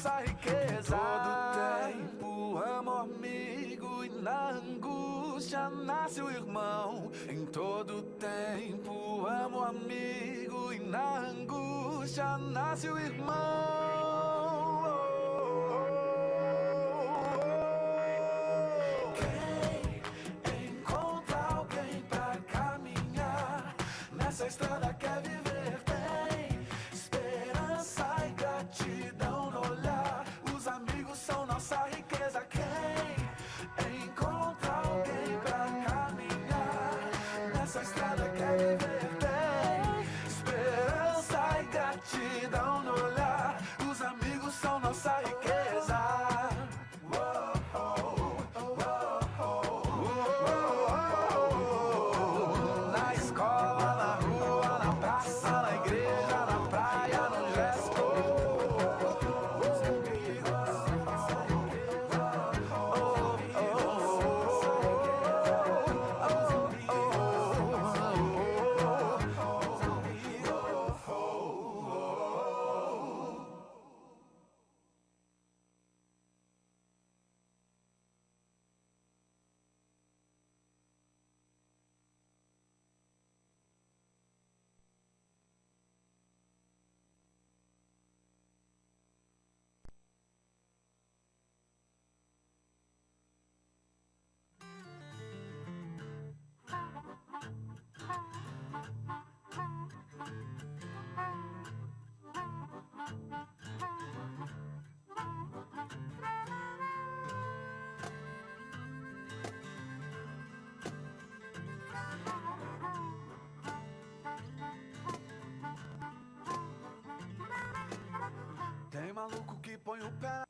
nossa riqueza. Todo tempo, amor, amigo, e na angústia nasce o irmão. Em todo tempo, amor, amigo, e na angústia nasce o irmão. Quem encontra alguém pra caminhar nessa estrada quer viver, tem esperança e gratidão no olhar. Os amigos são nossa riqueza. Quem encontra alguém pra caminhar nessa estrada quer viver, tem esperança e gratidão no olhar. Os amigos são nossa riqueza. Na escola, na rua, na praça, na igreja, na praia, no gesto. Os amigos são nossa riqueza. Tem maluco que põe o pé.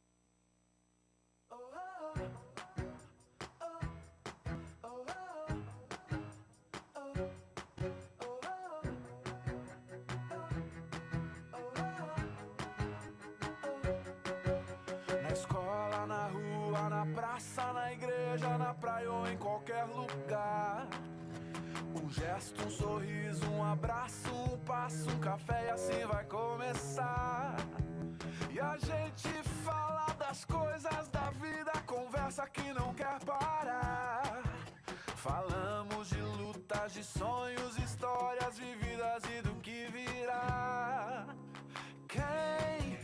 Na escola, na rua, na praça, na igreja, na praia ou em qualquer lugar. Um gesto, um sorriso, um abraço, um passo, um café e assim vai começar. E a gente fala das coisas da vida, conversa que não quer parar. Falamos de lutas, de sonhos, histórias vividas e do que virá. Quem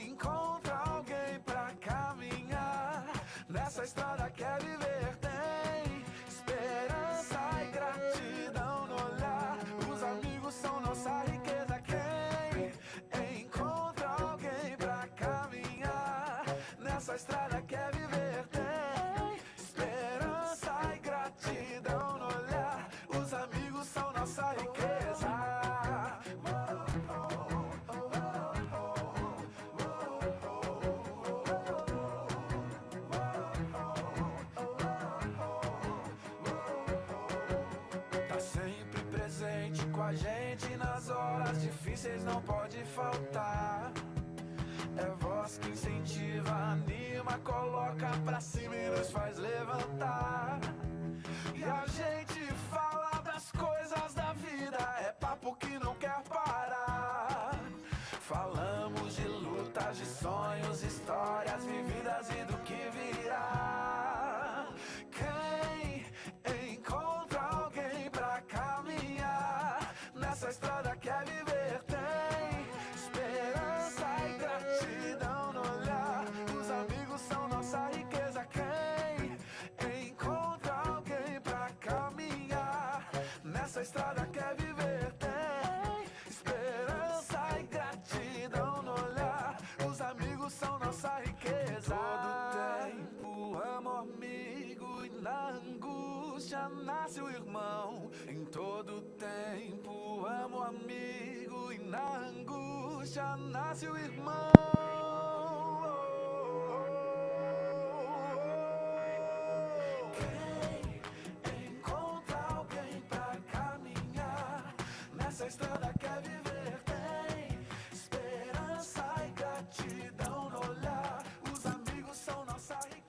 encontra alguém pra caminhar nessa estrada quer viver, tem esperança e gratidão no olhar. Os amigos são nossa riqueza. Quem encontra alguém pra caminhar nessa estrada quer viver, tem esperança e gratidão no olhar. Os amigos são nossa riqueza. Tá sempre presente com a gente nas horas difíceis, não pode faltar. É voz que incentiva, anima, coloca pra cima e nos faz levantar. E a gente fala das coisas da vida, é papo que não quer parar. Falamos de lutas, de sonhos, histórias vividas e do que virá. Quem encontra alguém pra caminhar nessa estrada quer viver, tem esperança e gratidão no olhar. Os amigos são nossa riqueza. Quem encontra alguém pra caminhar nessa estrada quer viver, tem esperança e gratidão no olhar. Os amigos são nossa riqueza. Todo tempo, amor, amigo, e na angústia nasce o irmão. Em todo tempo, amor, amigo, e na angústia nasce o irmão. Quem encontra alguém pra caminhar nessa estrada quer viver, tem esperança e gratidão no olhar. Os amigos são nossa riqueza.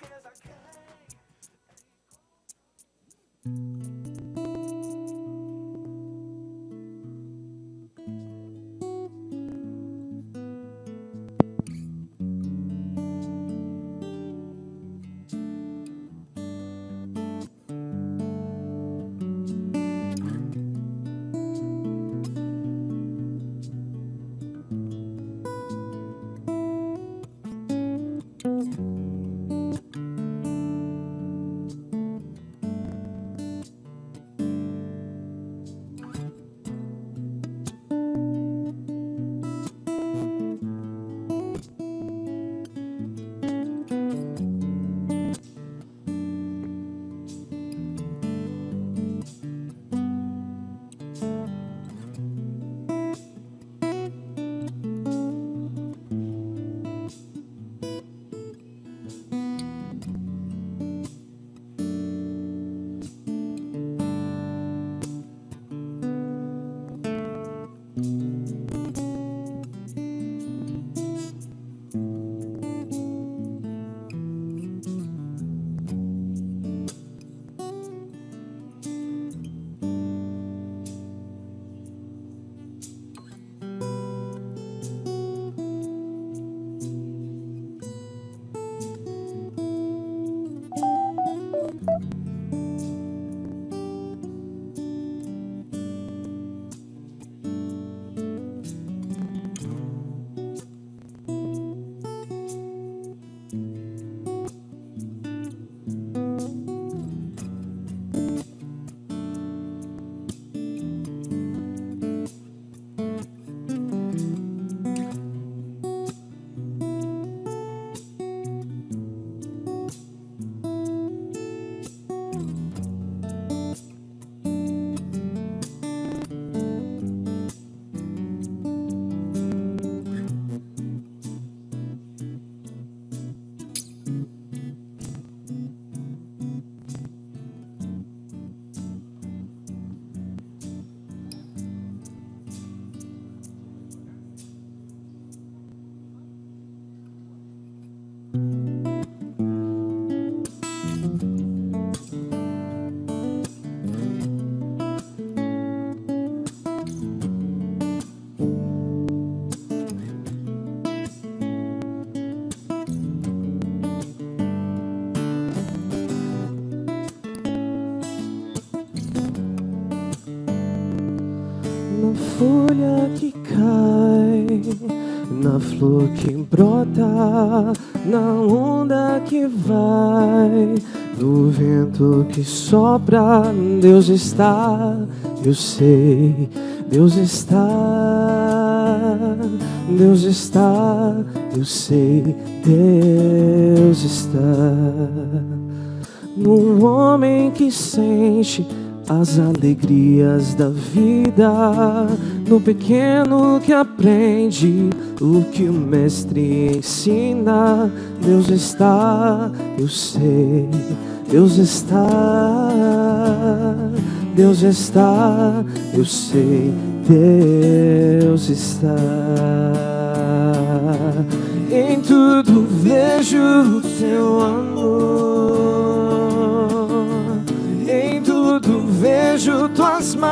folha que cai, na flor que brota, na onda que vai, no vento que sopra. Deus está, eu sei, Deus está, Deus está, eu sei, Deus está. Num homem que sente as alegrias da vida, no pequeno que aprende o que o mestre ensina. Deus está, eu sei, Deus está, Deus está, eu sei, Deus está. Em tudo vejo o teu amor, em tudo vejo tuas mãos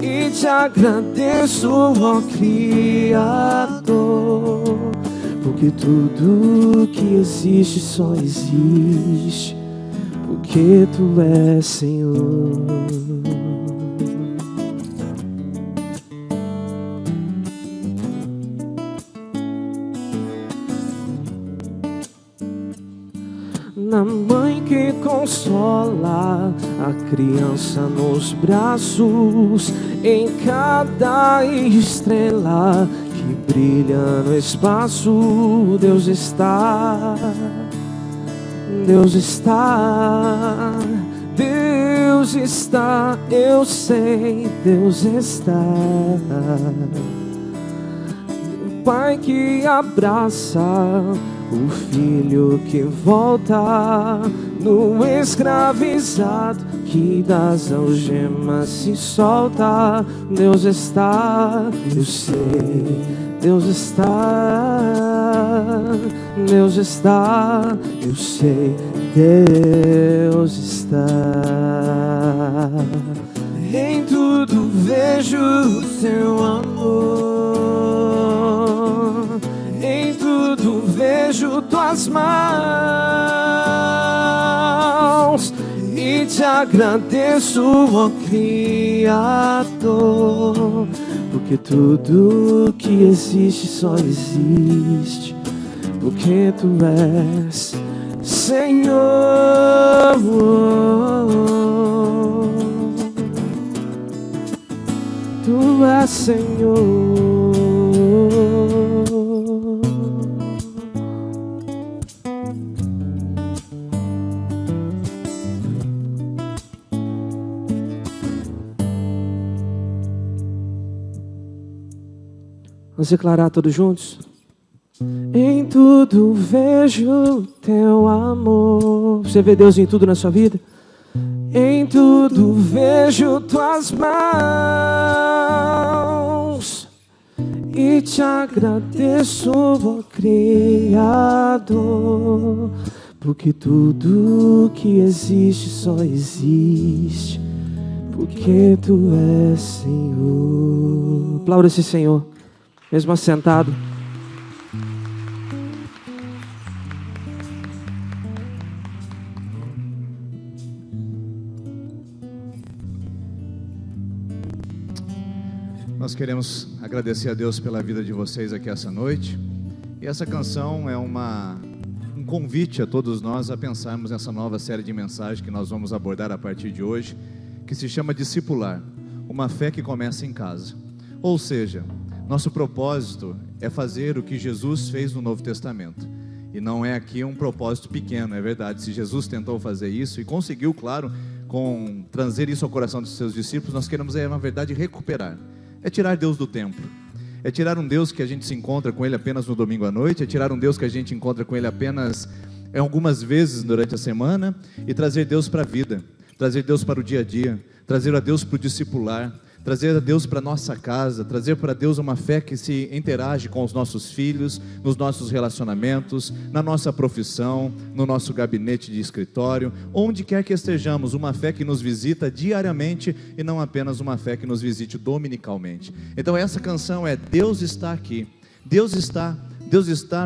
e te agradeço, ó Criador, porque tudo que existe só existe porque tu és Senhor. Na mãe que consola a criança nos braços, em cada estrela que brilha no espaço. Deus está, Deus está, Deus está, eu sei, Deus está. O Pai que abraça o filho que volta, no escravizado que das algemas se solta. Deus está, eu sei, Deus está, Deus está, eu sei, Deus está. Em tudo vejo o teu amor, em tudo vejo tuas mãos e te agradeço, ó Criador, porque porque tudo que existe só existe porque Tu és Senhor. Tu és Senhor. Vamos declarar todos juntos? Em tudo vejo Teu amor. Você vê Deus em tudo na sua vida? Em tudo vejo Tuas mãos e Te agradeço, ó Criador, porque tudo que existe só existe porque Tu és Senhor. Aplauda esse Senhor, mesmo assentado. Nós queremos agradecer a Deus pela vida de vocês aqui essa noite. E essa canção é um convite a todos nós a pensarmos nessa nova série de mensagens que nós vamos abordar a partir de hoje, que se chama Discipular, uma fé que começa em casa. Ou seja, nosso propósito é fazer o que Jesus fez no Novo Testamento. E não é aqui um propósito pequeno, é verdade. Se Jesus tentou fazer isso e conseguiu, claro, trazer isso ao coração dos seus discípulos, nós queremos, na verdade, recuperar. É tirar Deus do templo. É tirar um Deus que a gente se encontra com Ele apenas no domingo à noite. É tirar um Deus que a gente encontra com Ele apenas algumas vezes durante a semana. E trazer Deus para a vida. Trazer Deus para o dia a dia. Trazer a Deus para o discipular. Trazer a Deus para a nossa casa. Trazer para Deus uma fé que se interage com os nossos filhos, nos nossos relacionamentos, na nossa profissão, no nosso gabinete de escritório, onde quer que estejamos, uma fé que nos visita diariamente e não apenas uma fé que nos visite dominicalmente. Então essa canção é Deus está aqui. Deus está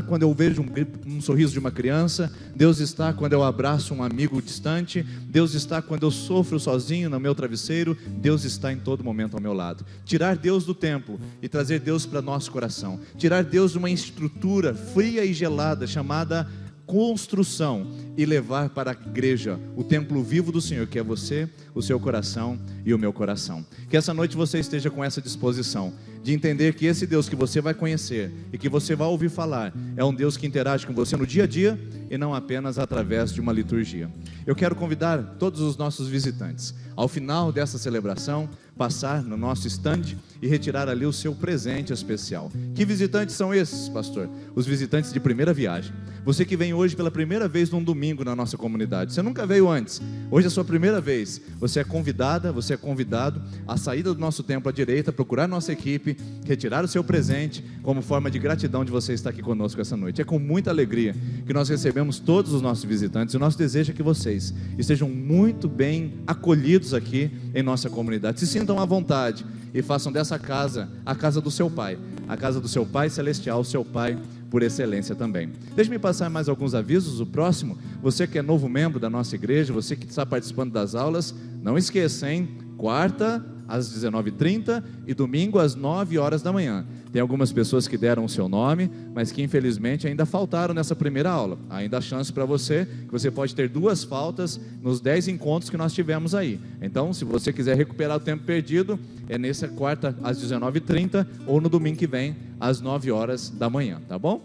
quando eu vejo um sorriso de uma criança. Deus está quando eu abraço um amigo distante. Deus está quando eu sofro sozinho no meu travesseiro. Deus está em todo momento ao meu lado. Tirar Deus do templo e trazer Deus para nosso coração. Tirar Deus de uma estrutura fria e gelada chamada construção e levar para a igreja, o templo vivo do Senhor, que é você, o seu coração e o meu coração. Que essa noite você esteja com essa disposição de entender que esse Deus que você vai conhecer e que você vai ouvir falar é um Deus que interage com você no dia a dia e não apenas através de uma liturgia. Eu quero convidar todos os nossos visitantes, ao final dessa celebração, passar no nosso estande e retirar ali o seu presente especial. Que visitantes são esses, pastor? Os visitantes de primeira viagem. Você que vem hoje pela primeira vez num domingo na nossa comunidade, você nunca veio antes, hoje é a sua primeira vez, você é convidada, você é convidado à saída do nosso templo à direita, procurar nossa equipe, retirar o seu presente como forma de gratidão de você estar aqui conosco essa noite. É com muita alegria que nós recebemos todos os nossos visitantes e o nosso desejo é que vocês estejam muito bem acolhidos aqui em nossa comunidade. Se sintam à vontade e façam dessa casa a casa do seu Pai, a casa do seu Pai Celestial, o seu Pai por excelência também. Deixe-me passar mais alguns avisos. O próximo, você que é novo membro da nossa igreja, você que está participando das aulas, não esqueça, hein? Quarta às 19h30 e domingo às 9 horas da manhã. Tem algumas pessoas que deram o seu nome, mas que infelizmente ainda faltaram nessa primeira aula. Ainda há chance para você, que você pode ter 2 faltas nos 10 encontros que nós tivemos aí. Então, se você quiser recuperar o tempo perdido, é nessa quarta às 19h30 ou no domingo que vem às 9 horas da manhã, tá bom?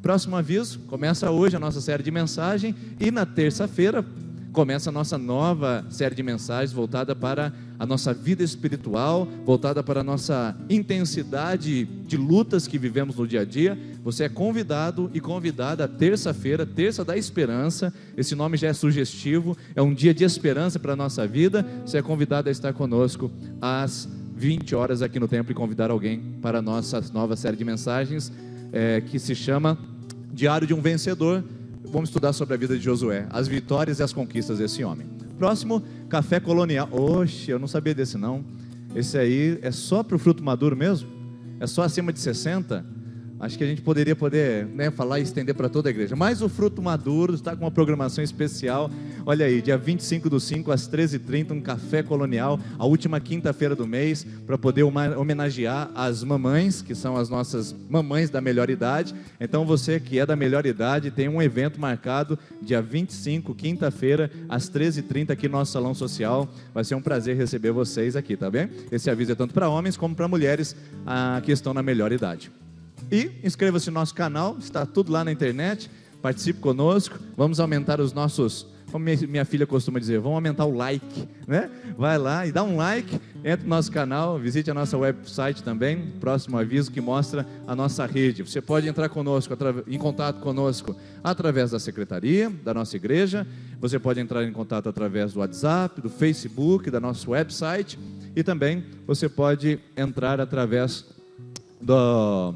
Próximo aviso, começa hoje a nossa série de mensagem e na terça-feira começa a nossa nova série de mensagens voltada para a nossa vida espiritual, voltada para a nossa intensidade de lutas que vivemos no dia a dia. Você é convidado e convidada terça-feira, terça da esperança. Esse nome já é sugestivo, é um dia de esperança para a nossa vida. Você é convidado a estar conosco às 20 horas aqui no templo e convidar alguém para a nossa nova série de mensagens que se chama Diário de um Vencedor. Vamos estudar sobre a vida de Josué, as vitórias e as conquistas desse homem. Próximo, café colonial. Oxe, eu não sabia desse não. Esse aí é só para o fruto maduro mesmo? É só acima de 60? Acho que a gente poderia falar e estender para toda a igreja. Mas o Fruto Maduro está com uma programação especial. Olha aí, dia 25/5 às 13h30, um café colonial, a última quinta-feira do mês, para poder homenagear as mamães, que são as nossas mamães da melhor idade. Então você que é da melhor idade, tem um evento marcado dia 25, quinta-feira, às 13h30 aqui no nosso salão social. Vai ser um prazer receber vocês aqui, tá bem? Esse aviso é tanto para homens como para mulheres que estão na melhor idade. E inscreva-se no nosso canal, está tudo lá na internet, participe conosco, vamos aumentar os nossos, como minha filha costuma dizer, vamos aumentar o like, né? Vai lá e dá um like, entre no nosso canal, visite a nossa website também, próximo aviso que mostra a nossa rede. Você pode entrar conosco, em contato conosco através da secretaria, da nossa igreja, você pode entrar em contato através do WhatsApp, do Facebook, da nosso website, e também você pode entrar através da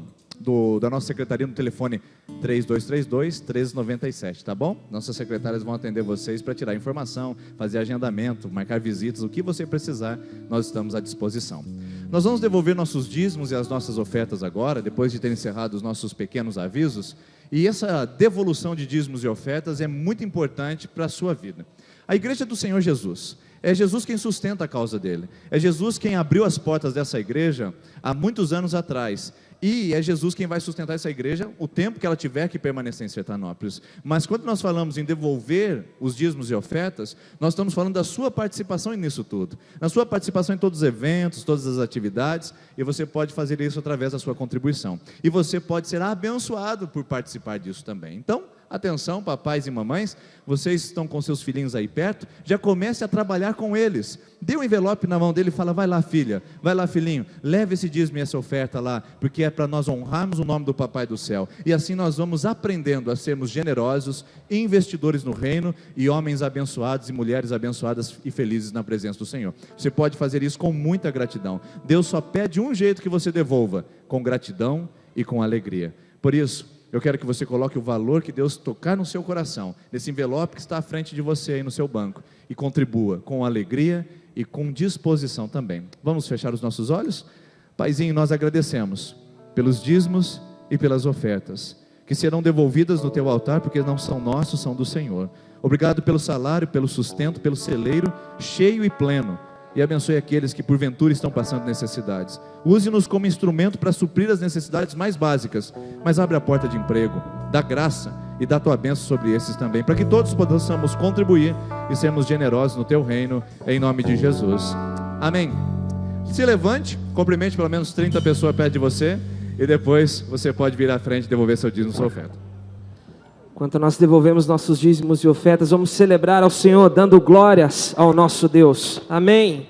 nossa secretaria no telefone 3232-1397, tá bom? Nossas secretárias vão atender vocês para tirar informação, fazer agendamento, marcar visitas, o que você precisar, nós estamos à disposição. Nós vamos devolver nossos dízimos e as nossas ofertas agora, depois de ter encerrado os nossos pequenos avisos, e essa devolução de dízimos e ofertas é muito importante para a sua vida. A igreja do Senhor Jesus, é Jesus quem sustenta a causa dele, é Jesus quem abriu as portas dessa igreja há muitos anos atrás, e é Jesus quem vai sustentar essa igreja o tempo que ela tiver que permanecer em Sertanópolis. Mas quando nós falamos em devolver os dízimos e ofertas, nós estamos falando da sua participação nisso tudo, na sua participação em todos os eventos, todas as atividades, e você pode fazer isso através da sua contribuição, e você pode ser abençoado por participar disso também. Então, atenção, papais e mamães, vocês estão com seus filhinhos aí perto, já comece a trabalhar com eles, dê um envelope na mão dele e fala, vai lá filha, vai lá filhinho, leve esse dízimo e essa oferta lá, porque é para nós honrarmos o nome do Papai do Céu, e assim nós vamos aprendendo a sermos generosos, investidores no reino, e homens abençoados e mulheres abençoadas e felizes na presença do Senhor. Você pode fazer isso com muita gratidão. Deus só pede um jeito que você devolva, com gratidão e com alegria. Por isso, eu quero que você coloque o valor que Deus tocar no seu coração, nesse envelope que está à frente de você aí no seu banco, e contribua com alegria e com disposição também. Vamos fechar os nossos olhos? Paizinho, nós agradecemos pelos dízimos e pelas ofertas, que serão devolvidas no teu altar, porque não são nossos, são do Senhor. Obrigado pelo salário, pelo sustento, pelo celeiro cheio e pleno, e abençoe aqueles que porventura estão passando necessidades. Use-nos como instrumento para suprir as necessidades mais básicas, mas abre a porta de emprego, dá graça e dá tua bênção sobre esses também, para que todos possamos contribuir e sermos generosos no teu reino, em nome de Jesus. Amém. Se levante, cumprimente pelo menos 30 pessoas perto de você, e depois você pode vir à frente e devolver seu dízimo e sua oferta. Enquanto nós devolvemos nossos dízimos e ofertas, vamos celebrar ao Senhor, dando glórias ao nosso Deus. Amém.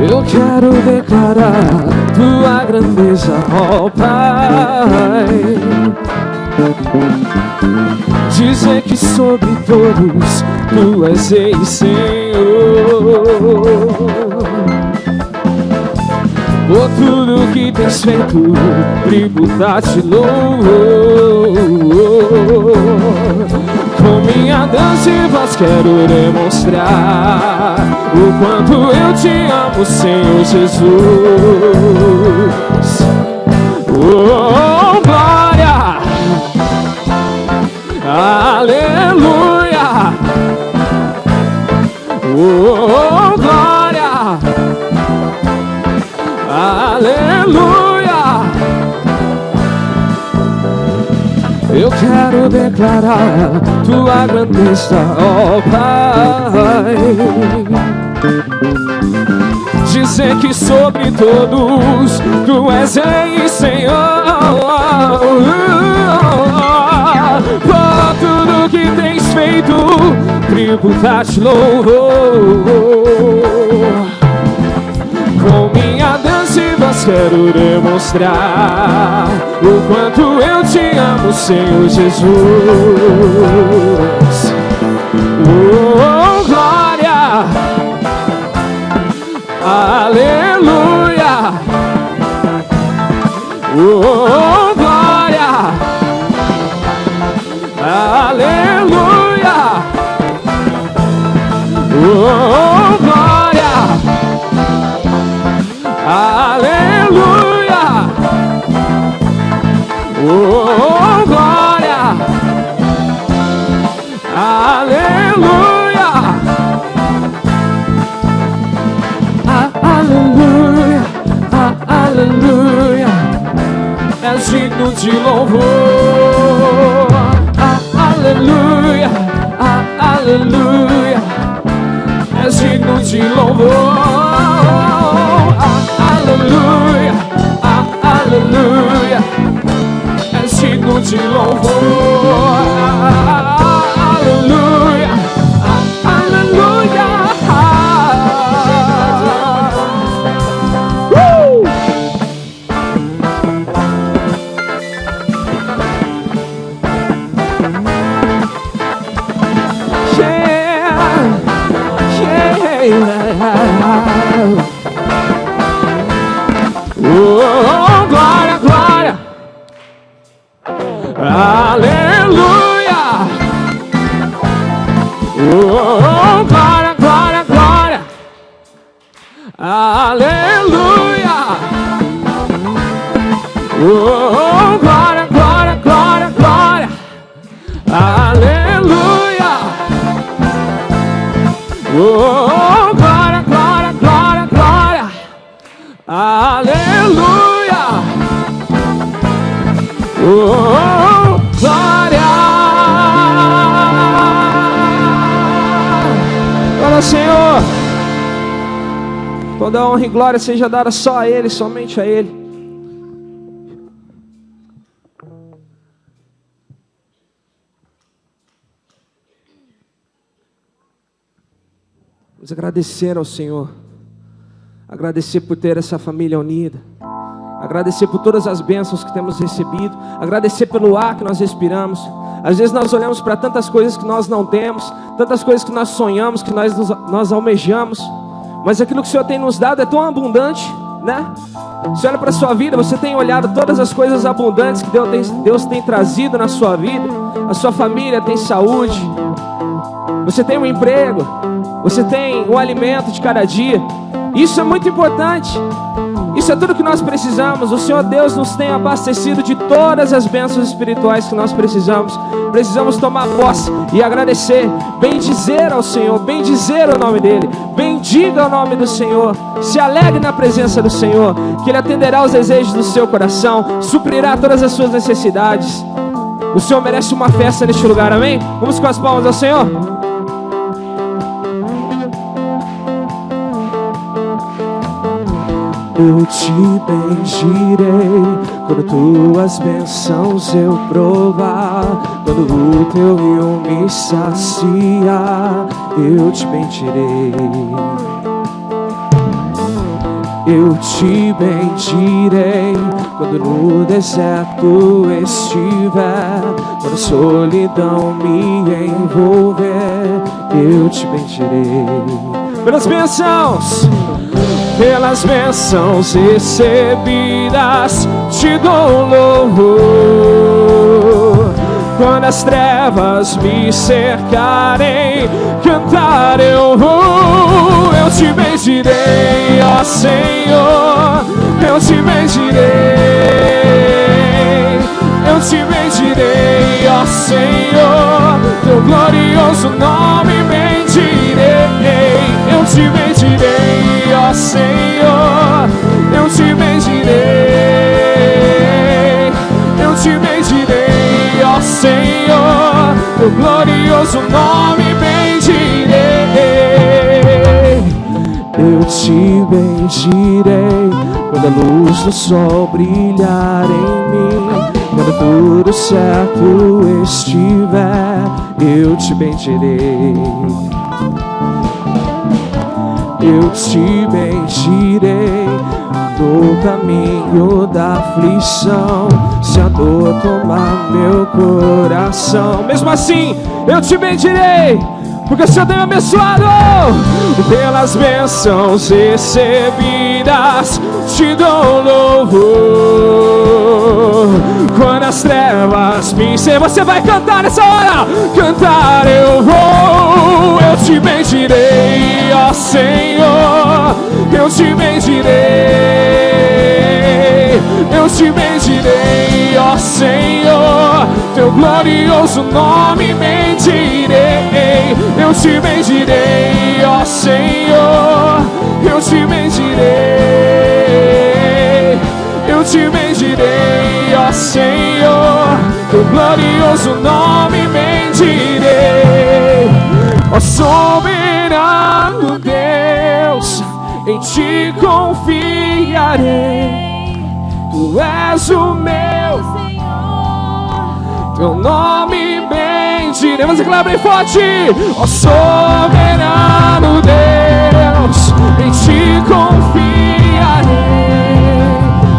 Eu quero declarar tua grandeza, ó Pai, dizer que sobre todos tu és Rei e Senhor. Por tudo que tens feito, tributar-te louvor. Com minha dança e voz quero demonstrar o quanto eu te amo, Senhor Jesus. Oh, glória, aleluia. Oh, glória, aleluia. Eu quero declarar tua grandeza, ó Pai, dizer que sobre todos tu és Rei e Senhor. Por tudo que tens feito, tributar-te louvor. Com minha dança e voz quero demonstrar o quanto eu te amo, Senhor Jesus. Oh, glória, aleluia. Oh, glória, aleluia. Oh, glória, aleluia. Oh, glória, aleluia. Aleluia, aleluia. És digno de louvor. Aleluia, aleluia. És digno de louvor. Aleluia, aleluia. És digno de louvor. Aleluia, aleluia. Oh, glória, glória, aleluia. Oh, glória, glória, glória, aleluia. Oh, glória, glória, glória, glória, aleluia. Oh, glória, glória, glória, glória, aleluia. Oh, glória. Glória ao Senhor. Toda a honra e glória seja dada só a Ele, somente a Ele. Vamos agradecer ao Senhor, agradecer por ter essa família unida, agradecer por todas as bênçãos que temos recebido, agradecer pelo ar que nós respiramos. Às vezes nós olhamos para tantas coisas que nós não temos, tantas coisas que nós sonhamos, que nós almejamos, mas aquilo que o Senhor tem nos dado é tão abundante, né? Você olha para a sua vida, você tem olhado todas as coisas abundantes que Deus tem trazido na sua vida. A sua família tem saúde, você tem um emprego, você tem um alimento de cada dia. Isso é muito importante. Isso é tudo que nós precisamos. O Senhor Deus nos tem abastecido de todas as bênçãos espirituais que nós precisamos. Precisamos tomar posse e agradecer, bendizer ao Senhor, bendizer o nome dEle. Bendiga o nome do Senhor. Se alegre na presença do Senhor, que Ele atenderá os desejos do seu coração, suprirá todas as suas necessidades. O Senhor merece uma festa neste lugar, amém? Vamos com as palmas ao Senhor. Eu te bendirei quando tuas bênçãos eu provar, quando o teu rio me saciar, eu te bendirei. Eu te bendirei quando no deserto estiver, quando a solidão me envolver, eu te bendirei. Pelas bênçãos recebidas, te dou louvor. Quando as trevas me cercarem, cantar eu vou. Eu te bendirei, ó Senhor, eu te bendirei. Eu te bendirei, ó Senhor, teu glorioso nome bendirei. Eu te bendirei, ó Senhor, eu te bendirei. Eu te bendirei, ó Senhor, teu glorioso nome bendirei. Eu te bendirei quando a luz do sol brilhar em mim, quando tudo certo estiver, eu te bendirei. Eu te bendirei no caminho da aflição, se a dor tomar meu coração, mesmo assim eu te bendirei, porque o Senhor tem me abençoado. Pelas bênçãos recebidas te dou louvor. Quando as trevas pincem, você vai cantar nessa hora. Cantar eu vou, eu te bendirei, ó Senhor, eu te bendirei, eu te bendirei, ó Senhor, teu glorioso nome bendirei, eu te bendirei, ó Senhor, eu te bendirei, eu te bendirei, ó Senhor, teu glorioso nome bendirei. Ó soberano Deus, em ti confiarei, tu és o meu Senhor, teu nome bendirei. Vamos declarar bem forte. Ó soberano Deus, em ti confiarei,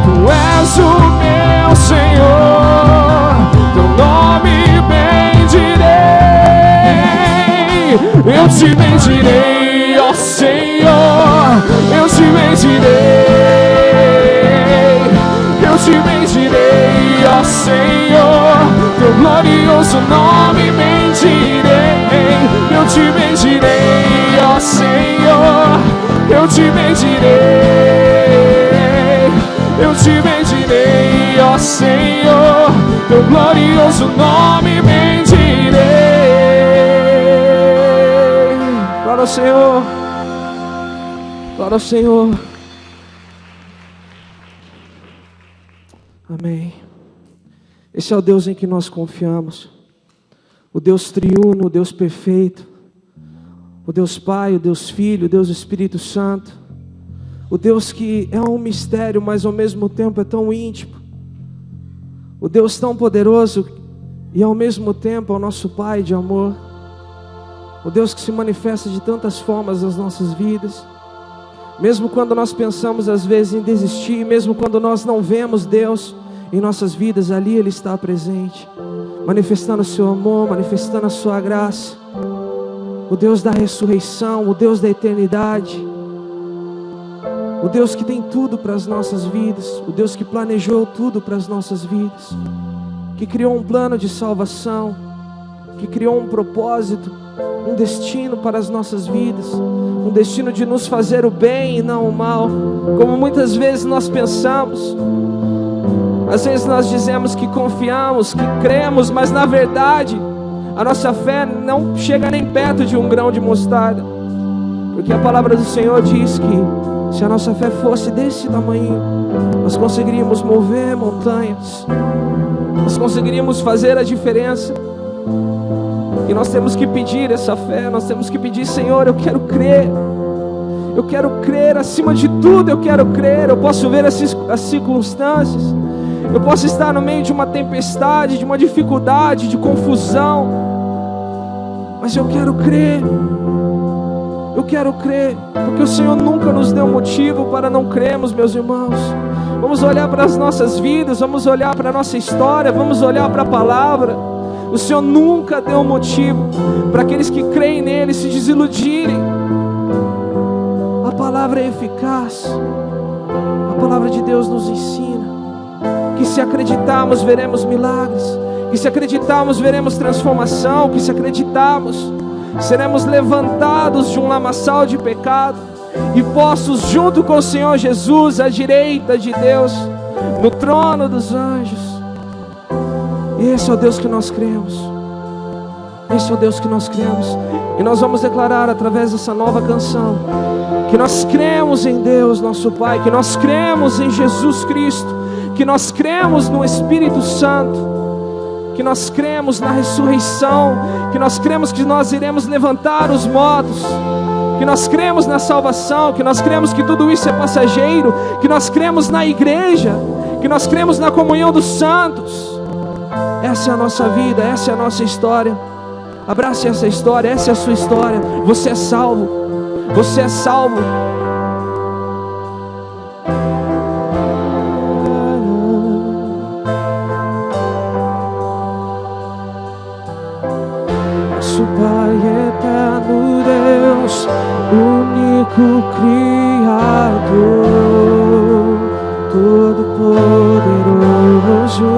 tu és o meu Senhor, teu nome bendirei. Eu te bendirei, ó Senhor, eu te bendirei, eu te bendirei, ó Senhor, teu glorioso nome bendirei, eu te bendirei, ó Senhor, eu te bendirei, eu te bendirei, ó Senhor, teu glorioso nome bendirei. Glória ao Senhor, glória ao Senhor. Amém. Esse é o Deus em que nós confiamos, o Deus triuno, o Deus perfeito, o Deus Pai, o Deus Filho, o Deus Espírito Santo, o Deus que é um mistério, mas ao mesmo tempo é tão íntimo, o Deus tão poderoso e ao mesmo tempo é o nosso Pai de amor, o Deus que se manifesta de tantas formas nas nossas vidas, mesmo quando nós pensamos às vezes em desistir, mesmo quando nós não vemos Deus em nossas vidas, ali Ele está presente, manifestando o seu amor, manifestando a sua graça, o Deus da ressurreição, o Deus da eternidade, o Deus que tem tudo para as nossas vidas, o Deus que planejou tudo para as nossas vidas, que criou um plano de salvação, que criou um propósito, um destino para as nossas vidas, um destino de nos fazer o bem e não o mal, como muitas vezes nós pensamos. Às vezes nós dizemos que confiamos, que cremos, mas na verdade a nossa fé não chega nem perto de um grão de mostarda, porque a palavra do Senhor diz que se a nossa fé fosse desse tamanho, nós conseguiríamos mover montanhas, nós conseguiríamos fazer a diferença. E nós temos que pedir essa fé, nós temos que pedir: Senhor, eu quero crer acima de tudo, eu quero crer. Eu posso ver as circunstâncias, eu posso estar no meio de uma tempestade, de uma dificuldade, de confusão, mas eu quero crer, porque o Senhor nunca nos deu motivo para não crermos, meus irmãos. Vamos olhar para as nossas vidas, vamos olhar para a nossa história, vamos olhar para a palavra. O Senhor nunca deu motivo para aqueles que creem nele se desiludirem. A palavra é eficaz, a palavra de Deus nos ensina que se acreditarmos veremos milagres, que se acreditarmos veremos transformação, que se acreditarmos seremos levantados de um lamaçal de pecado e postos junto com o Senhor Jesus à direita de Deus, no trono dos anjos. Esse é o Deus que nós cremos, esse é o Deus que nós cremos. E nós vamos declarar através dessa nova canção que nós cremos em Deus nosso Pai, que nós cremos em Jesus Cristo, que nós cremos no Espírito Santo, que nós cremos na ressurreição, que nós cremos que nós iremos levantar os mortos, que nós cremos na salvação, que nós cremos que tudo isso é passageiro, que nós cremos na igreja, que nós cremos na comunhão dos santos. Essa é a nossa vida, essa é a nossa história. Abrace essa história, essa é a sua história. Você é salvo, você é salvo. Pai eterno Deus, único Criador, Todo-Poderoso,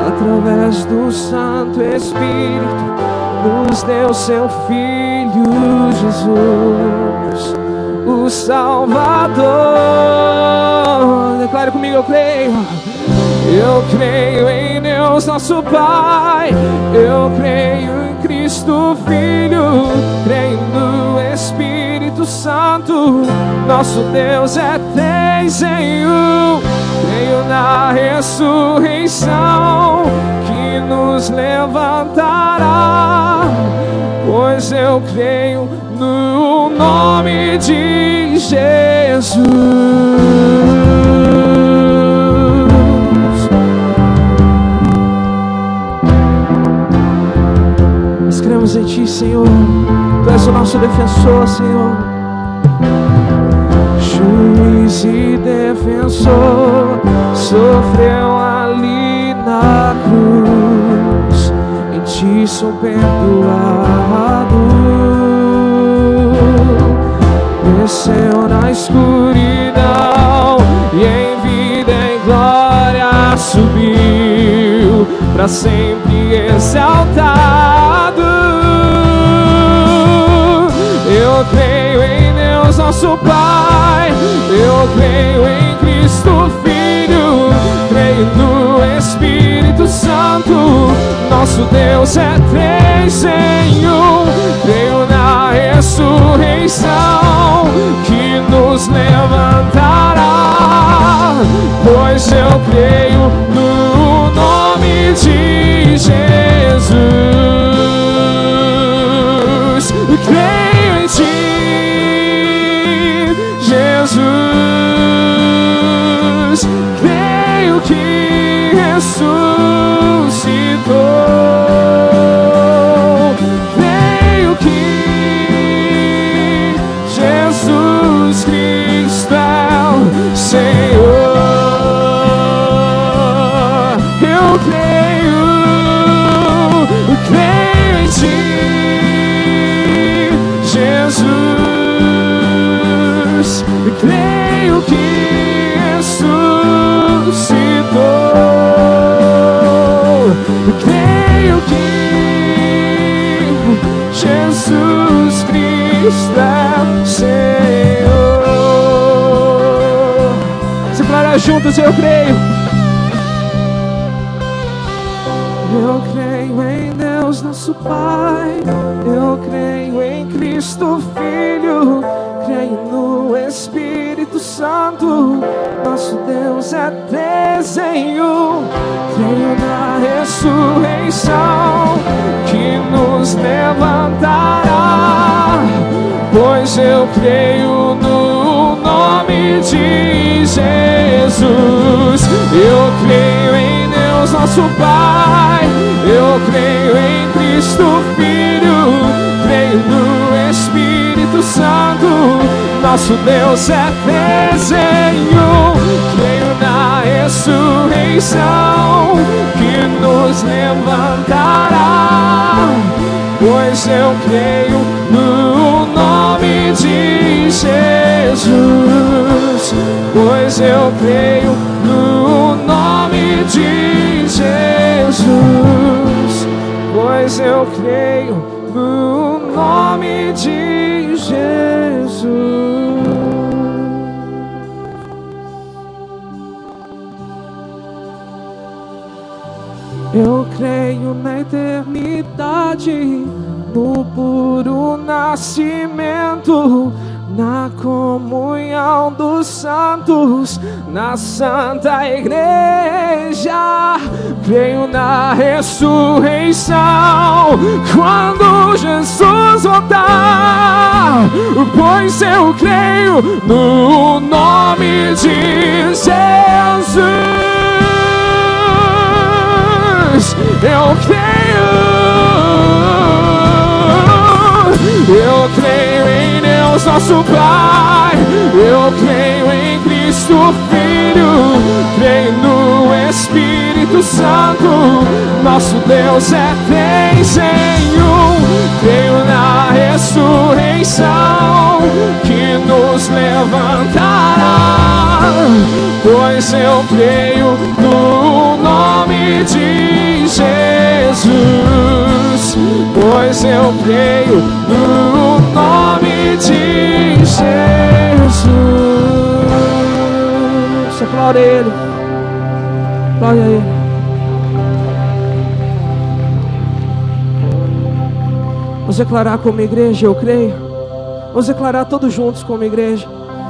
através do Santo Espírito, nos deu seu Filho Jesus, o Salvador. Declare comigo, eu creio. Eu creio em Deus nosso Pai, eu creio em Cristo Filho, creio no Espírito Santo, nosso Deus é três em um. Creio na ressurreição que nos levantará, pois eu creio no nome de Jesus. Cremos em Ti, Senhor. Tu és o nosso defensor, Senhor. Juiz e defensor, sofreu ali na cruz. Em Ti sou perdoado. Desceu na escuridão e em vida e glória subiu, para sempre exaltado. Eu creio em Deus nosso Pai, eu creio em Cristo Filho, creio no Espírito Santo, nosso Deus é três em um. Creio na ressurreição que nos levantará, pois eu creio no nome de Jesus. Creio em Ti, Jesus. Creio que ressuscitou. Creio que Jesus Cristo é o Senhor. Eu creio em Ti, Jesus. Creio que ressuscitou. Creio que Jesus Cristo é Senhor. Se declara juntos, eu creio. Eu creio em Deus nosso Pai, eu creio em Cristo Filho, creio no Espírito Santo, nosso Deus é três em um. Creio na ressurreição que nos levantará, pois eu creio no nome de Jesus. Eu creio em Deus nosso Pai, eu creio em Cristo Filho, creio no Espírito Santo, nosso Deus é três em um. Creio na ressurreição que nos levantará, pois eu creio no nome de Jesus. Pois eu creio no nome de Jesus. Pois eu creio no nome de Jesus. Eu creio na eternidade, no puro nascimento, na comunhão dos santos, na santa igreja. Creio na ressurreição quando Jesus voltar, pois eu creio no nome de Jesus. Eu creio em Deus nosso Pai, eu creio em Cristo Filho, creio no Espírito Santo, nosso Deus é três em um. Creio na ressurreição que nos levantará, pois eu creio no nome de Jesus, pois eu creio no nome de Jesus. Aplaude Ele, aplaude a Ele. Vamos declarar como igreja, eu creio. Vamos declarar todos juntos como igreja.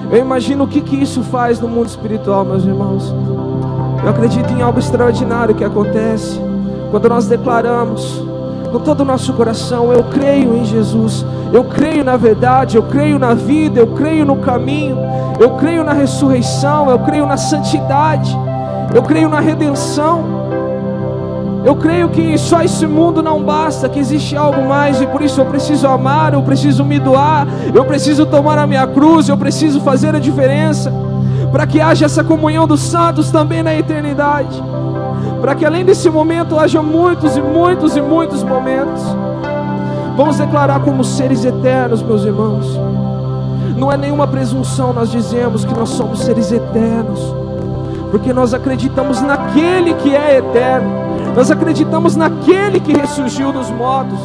Eu imagino o que isso faz no mundo espiritual, meus irmãos. Eu acredito em algo extraordinário que acontece quando nós declaramos com todo o nosso coração: eu creio em Jesus, eu creio na verdade, eu creio na vida, eu creio no caminho, eu creio na ressurreição, eu creio na santidade, eu creio na redenção. Eu creio que só esse mundo não basta, que existe algo mais, e por isso eu preciso amar, eu preciso me doar, eu preciso tomar a minha cruz, eu preciso fazer a diferença, para que haja essa comunhão dos santos também na eternidade, para que além desse momento haja muitos e muitos e muitos momentos. Vamos declarar como seres eternos, meus irmãos. Não é nenhuma presunção nós dizemos que nós somos seres eternos, porque nós acreditamos naquele que é eterno. Nós acreditamos naquele que ressurgiu dos mortos,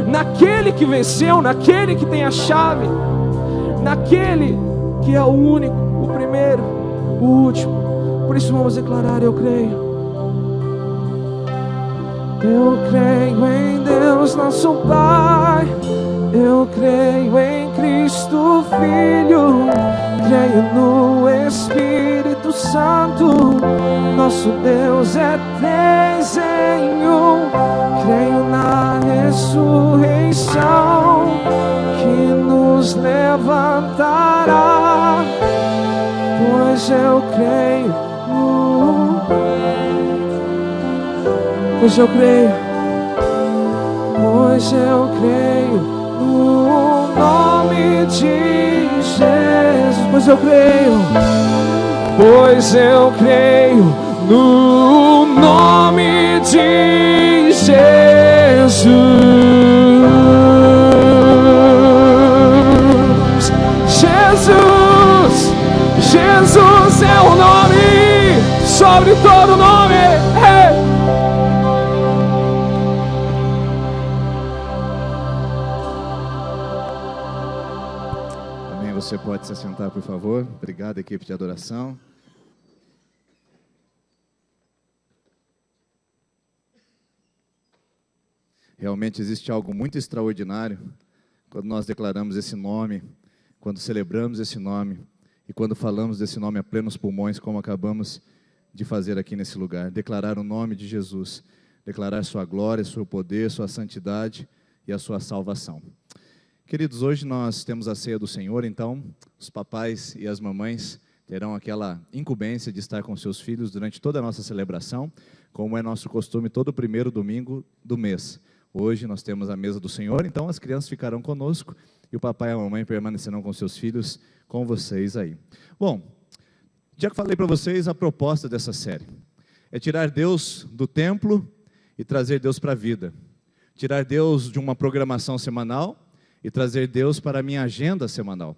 naquele que venceu, naquele que tem a chave, naquele que é o único, o primeiro, o último. Por isso vamos declarar: eu creio. Eu creio em Deus nosso Pai, eu creio em Cristo Filho, creio no Espírito Santo, nosso Deus é três em um. Creio na ressurreição que nos levantará, pois eu creio no... Pois eu creio no nome de Jesus. Pois eu creio no nome de Jesus. Jesus é o nome sobre todo nome. Hey! Você pode se assentar, por favor. Obrigado, equipe de adoração. Realmente existe algo muito extraordinário quando nós declaramos esse nome, quando celebramos esse nome e quando falamos desse nome a plenos pulmões, como acabamos de fazer aqui nesse lugar. Declarar o nome de Jesus, declarar sua glória, seu poder, sua santidade e a sua salvação. Queridos, hoje nós temos a ceia do Senhor, então os papais e as mamães terão aquela incumbência de estar com seus filhos durante toda a nossa celebração, como é nosso costume todo primeiro domingo do mês. Hoje nós temos a mesa do Senhor, então as crianças ficarão conosco e o papai e a mamãe permanecerão com seus filhos, com vocês aí. Bom, já que falei para vocês, a proposta dessa série é tirar Deus do templo e trazer Deus para a vida. Tirar Deus de uma programação semanal e trazer Deus para a minha agenda semanal.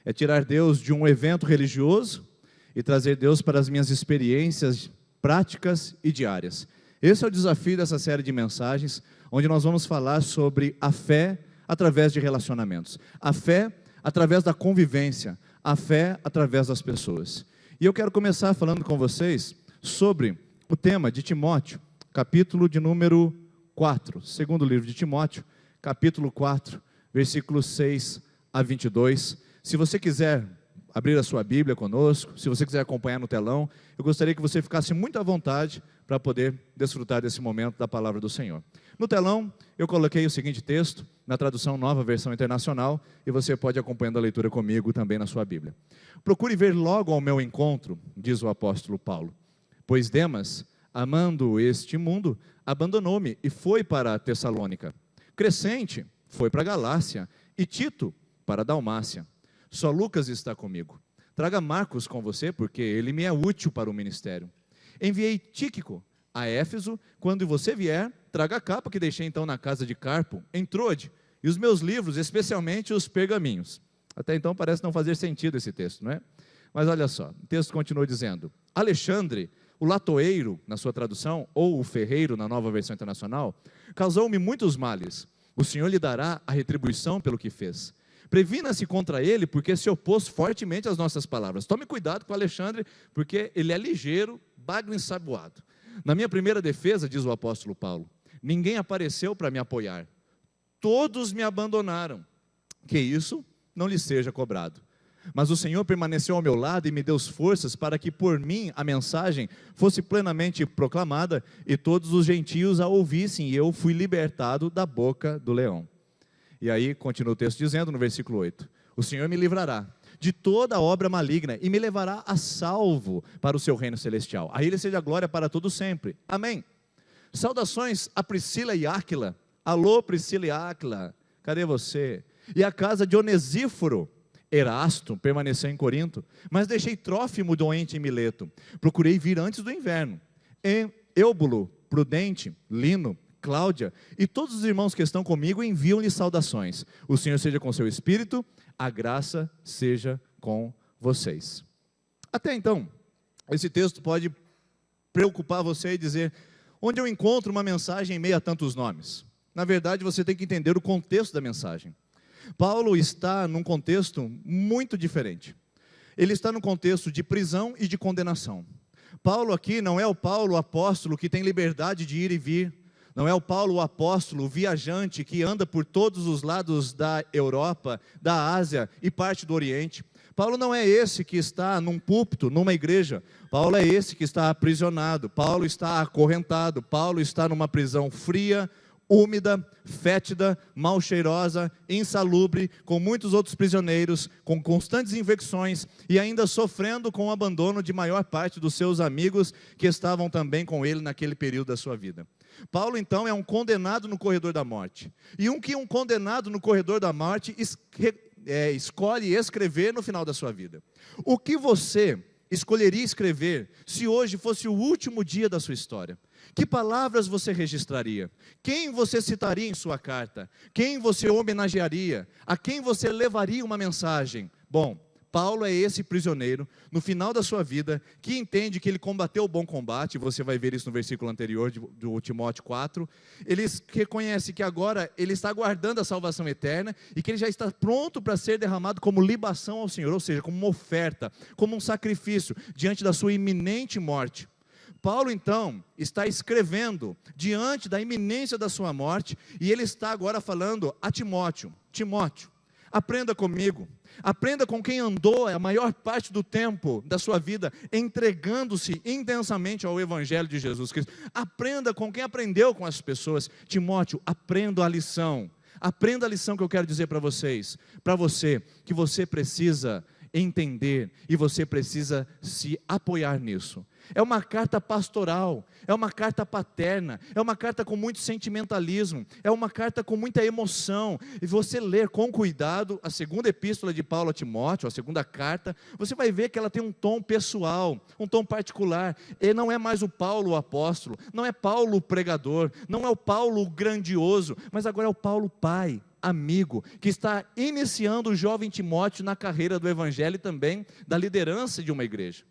É tirar Deus de um evento religioso e trazer Deus para as minhas experiências práticas e diárias. Esse é o desafio dessa série de mensagens, onde nós vamos falar sobre a fé através de relacionamentos. A fé através da convivência. A fé através das pessoas. E eu quero começar falando com vocês sobre o tema de Timóteo, capítulo de número 4. Segundo livro de Timóteo, capítulo 4. Versículos 6 a 22. Se você quiser abrir a sua Bíblia conosco, se você quiser acompanhar no telão, eu gostaria que você ficasse muito à vontade para poder desfrutar desse momento da palavra do Senhor. No telão, eu coloquei o seguinte texto, na tradução Nova Versão Internacional, e você pode ir acompanhando a leitura comigo também na sua Bíblia. Procure vir logo ao meu encontro, diz o apóstolo Paulo, pois Demas, amando este mundo, abandonou-me e foi para Tessalônica. Crescente foi para a Galácia, e Tito para a Dalmácia. Só Lucas está comigo. Traga Marcos com você, porque ele me é útil para o ministério. Enviei Tíquico a Éfeso, quando você vier, traga a capa que deixei então na casa de Carpo, em Troade, e os meus livros, especialmente os pergaminhos. Até então parece não fazer sentido esse texto, não é? Mas olha só, o texto continua dizendo: Alexandre, o latoeiro, na sua tradução, ou o ferreiro, na Nova Versão Internacional, causou-me muitos males. O Senhor lhe dará a retribuição pelo que fez. Previna-se contra ele, porque se opôs fortemente às nossas palavras. Tome cuidado com Alexandre, porque ele é ligeiro, bagre ensaboado. Na minha primeira defesa, diz o apóstolo Paulo, ninguém apareceu para me apoiar. Todos me abandonaram. Que isso não lhe seja cobrado. Mas o Senhor permaneceu ao meu lado e me deu forças para que por mim a mensagem fosse plenamente proclamada e todos os gentios a ouvissem, e eu fui libertado da boca do leão. E aí continua o texto dizendo no versículo 8, o Senhor me livrará de toda obra maligna e me levará a salvo para o seu reino celestial. A ele seja glória para todo sempre. Amém. Saudações a Priscila e Áquila. Alô Priscila e Áquila, cadê você? E a casa de Onesíforo. Erasto permaneceu em Corinto, mas deixei Trófimo doente em Mileto. Procurei vir antes do inverno. Eubulo, Prudente, Lino, Cláudia e todos os irmãos que estão comigo enviam-lhe saudações. O Senhor seja com seu espírito, a graça seja com vocês. Até então, esse texto pode preocupar você e dizer, onde eu encontro uma mensagem em meio a tantos nomes? Na verdade, você tem que entender o contexto da mensagem. Paulo está num contexto muito diferente. Ele está num contexto de prisão e de condenação. Paulo aqui não é o Paulo apóstolo que tem liberdade de ir e vir. Não é o Paulo o apóstolo viajante que anda por todos os lados da Europa, da Ásia e parte do Oriente. Paulo não é esse que está num púlpito, numa igreja. Paulo é esse que está aprisionado. Paulo está acorrentado. Paulo está numa prisão fria, úmida, fétida, mal cheirosa, insalubre, com muitos outros prisioneiros, com constantes infecções e ainda sofrendo com o abandono de maior parte dos seus amigos que estavam também com ele naquele período da sua vida. Paulo então é um condenado no corredor da morte. E um condenado no corredor da morte escolhe escrever no final da sua vida. O que você escolheria escrever se hoje fosse o último dia da sua história? Que palavras você registraria? Quem você citaria em sua carta? Quem você homenagearia? A quem você levaria uma mensagem? Bom, Paulo é esse prisioneiro, no final da sua vida, que entende que ele combateu o bom combate, você vai ver isso no versículo anterior do Timóteo 4, ele reconhece que agora ele está aguardando a salvação eterna, e que ele já está pronto para ser derramado como libação ao Senhor, ou seja, como uma oferta, como um sacrifício, diante da sua iminente morte. Paulo então está escrevendo diante da iminência da sua morte, e ele está agora falando a Timóteo, Timóteo, aprenda comigo, aprenda com quem andou a maior parte do tempo da sua vida, entregando-se intensamente ao Evangelho de Jesus Cristo. Aprenda com quem aprendeu com as pessoas. Timóteo, aprenda a lição que eu quero dizer para vocês, para você, que você precisa entender e você precisa se apoiar nisso. É uma carta pastoral, é uma carta paterna, é uma carta com muito sentimentalismo, é uma carta com muita emoção, e você ler com cuidado a segunda epístola de Paulo a Timóteo, a segunda carta, você vai ver que ela tem um tom pessoal, um tom particular. Ele não é mais o Paulo o apóstolo, não é Paulo o pregador, não é o Paulo o grandioso, mas agora é o Paulo pai, amigo, que está iniciando o jovem Timóteo na carreira do Evangelho e também da liderança de uma igreja.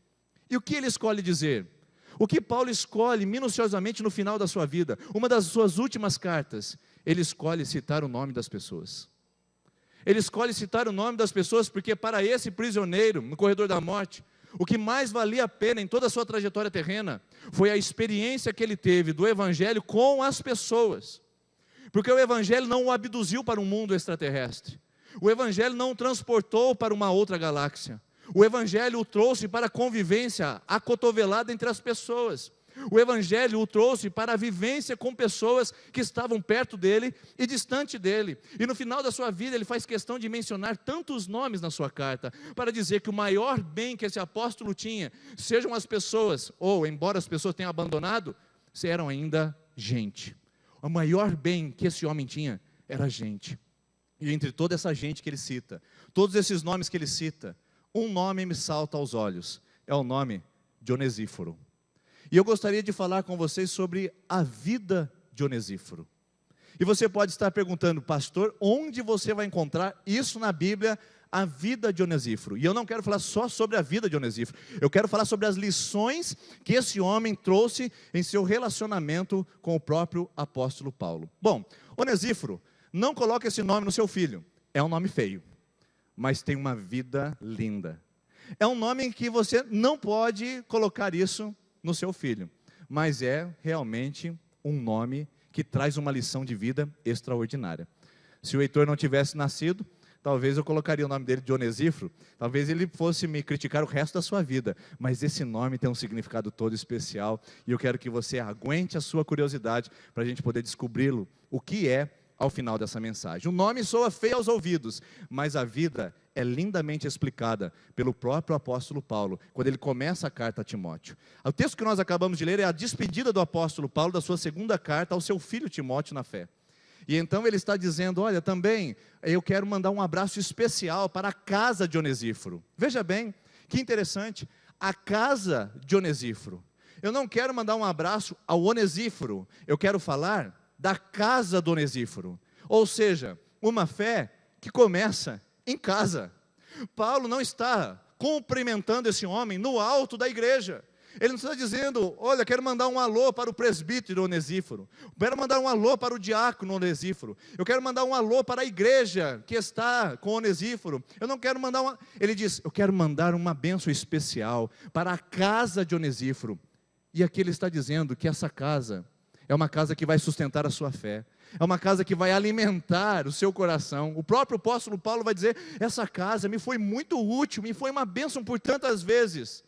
E o que ele escolhe dizer? O que Paulo escolhe minuciosamente no final da sua vida? Uma das suas últimas cartas, ele escolhe citar o nome das pessoas. Ele escolhe citar o nome das pessoas porque para esse prisioneiro no corredor da morte, o que mais valia a pena em toda a sua trajetória terrena foi a experiência que ele teve do Evangelho com as pessoas. Porque o Evangelho não o abduziu para um mundo extraterrestre. O Evangelho não o transportou para uma outra galáxia. O Evangelho o trouxe para a convivência acotovelada entre as pessoas. O Evangelho o trouxe para a vivência com pessoas que estavam perto dele e distante dele. E no final da sua vida ele faz questão de mencionar tantos nomes na sua carta, para dizer que o maior bem que esse apóstolo tinha, sejam as pessoas, ou embora as pessoas tenham abandonado, eram ainda gente. O maior bem que esse homem tinha era gente. E entre toda essa gente que ele cita, todos esses nomes que ele cita, um nome me salta aos olhos, é o nome de Onesíforo. E eu gostaria de falar com vocês sobre a vida de Onesíforo. E você pode estar perguntando, pastor, onde você vai encontrar isso na Bíblia, a vida de Onesíforo? E eu não quero falar só sobre a vida de Onesíforo, eu quero falar sobre as lições que esse homem trouxe em seu relacionamento com o próprio apóstolo Paulo. Bom, Onesíforo, não coloque esse nome no seu filho, é um nome feio, mas tem uma vida linda. É um nome em que você não pode colocar isso no seu filho, mas é realmente um nome que traz uma lição de vida extraordinária. Se o Heitor não tivesse nascido, talvez eu colocaria o nome dele de Onesíforo, talvez ele fosse me criticar o resto da sua vida, mas esse nome tem um significado todo especial, e eu quero que você aguente a sua curiosidade, para a gente poder descobri-lo, o que é ao final dessa mensagem. O nome soa feio aos ouvidos, mas a vida é lindamente explicada pelo próprio apóstolo Paulo, quando ele começa a carta a Timóteo. O texto que nós acabamos de ler é a despedida do apóstolo Paulo da sua segunda carta ao seu filho Timóteo na fé. E então ele está dizendo, olha, também eu quero mandar um abraço especial para a casa de Onesíforo. Veja bem, que interessante, a casa de Onesíforo. Eu não quero mandar um abraço ao Onesíforo, eu quero falar da casa do Onesíforo. Ou seja, uma fé que começa em casa. Paulo não está cumprimentando esse homem no alto da igreja. Ele não está dizendo, olha, quero mandar um alô para o presbítero Onesíforo, quero mandar um alô para o diácono Onesíforo, eu quero mandar um alô para a igreja que está com Onesíforo, eu não quero mandar uma... Ele diz, eu quero mandar uma bênção especial para a casa de Onesíforo. E aqui ele está dizendo que essa casa é uma casa que vai sustentar a sua fé, é uma casa que vai alimentar o seu coração. O próprio apóstolo Paulo vai dizer, essa casa me foi muito útil, me foi uma bênção por tantas vezes.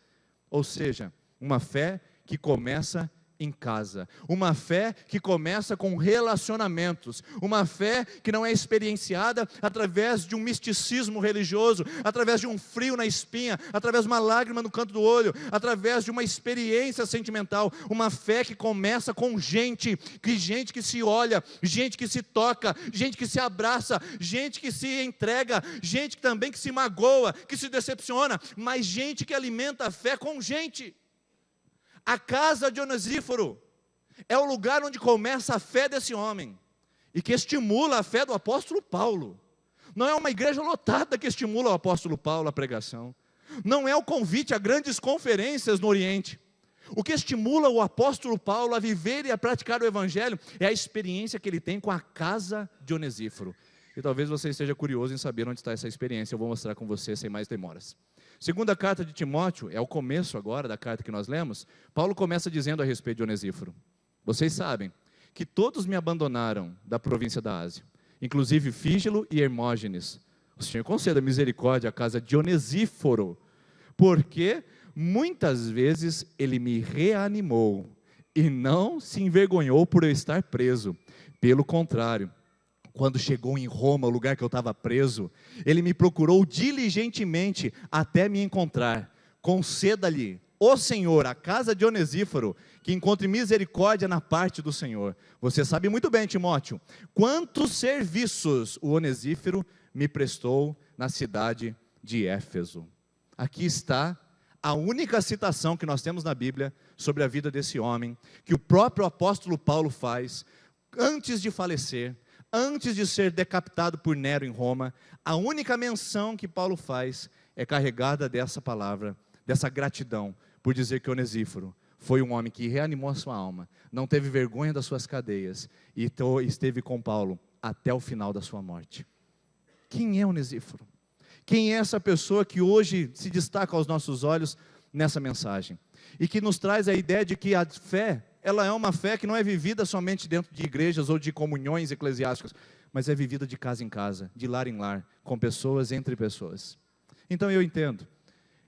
Ou seja, uma fé que começa em casa, uma fé que começa com relacionamentos, uma fé que não é experienciada através de um misticismo religioso, através de um frio na espinha, através de uma lágrima no canto do olho, através de uma experiência sentimental, uma fé que começa com gente que se olha, gente que se toca, gente que se abraça, gente que se entrega, gente que também que se magoa, que se decepciona, mas gente que alimenta a fé com gente. A casa de Onesíforo é o lugar onde começa a fé desse homem e que estimula a fé do apóstolo Paulo. Não é uma igreja lotada que estimula o apóstolo Paulo a pregação. Não é o convite a grandes conferências no Oriente. O que estimula o apóstolo Paulo a viver e a praticar o evangelho é a experiência que ele tem com a casa de Onesíforo. E talvez você esteja curioso em saber onde está essa experiência. Eu vou mostrar com você sem mais demoras. Segunda carta de Timóteo, é o começo agora da carta que nós lemos. Paulo começa dizendo a respeito de Onesíforo. Vocês sabem que todos me abandonaram da província da Ásia, inclusive Fígelo e Hermógenes. O Senhor conceda misericórdia à casa de Onesíforo, porque muitas vezes ele me reanimou e não se envergonhou por eu estar preso. Pelo contrário, quando chegou em Roma, o lugar que eu estava preso, ele me procurou diligentemente até me encontrar. Conceda-lhe, ó Senhor, a casa de Onesíforo, que encontre misericórdia na parte do Senhor. Você sabe muito bem, Timóteo, quantos serviços o Onesíforo me prestou na cidade de Éfeso. Aqui está a única citação que nós temos na Bíblia sobre a vida desse homem, que o próprio apóstolo Paulo faz antes de falecer, antes de ser decapitado por Nero em Roma. A única menção que Paulo faz é carregada dessa palavra, dessa gratidão, por dizer que Onesíforo foi um homem que reanimou a sua alma, não teve vergonha das suas cadeias, e esteve com Paulo até o final da sua morte. Quem é Onesíforo? Quem é essa pessoa que hoje se destaca aos nossos olhos nessa mensagem? E que nos traz a ideia de que a fé, ela é uma fé que não é vivida somente dentro de igrejas ou de comunhões eclesiásticas, mas é vivida de casa em casa, de lar em lar, com pessoas entre pessoas. Então eu entendo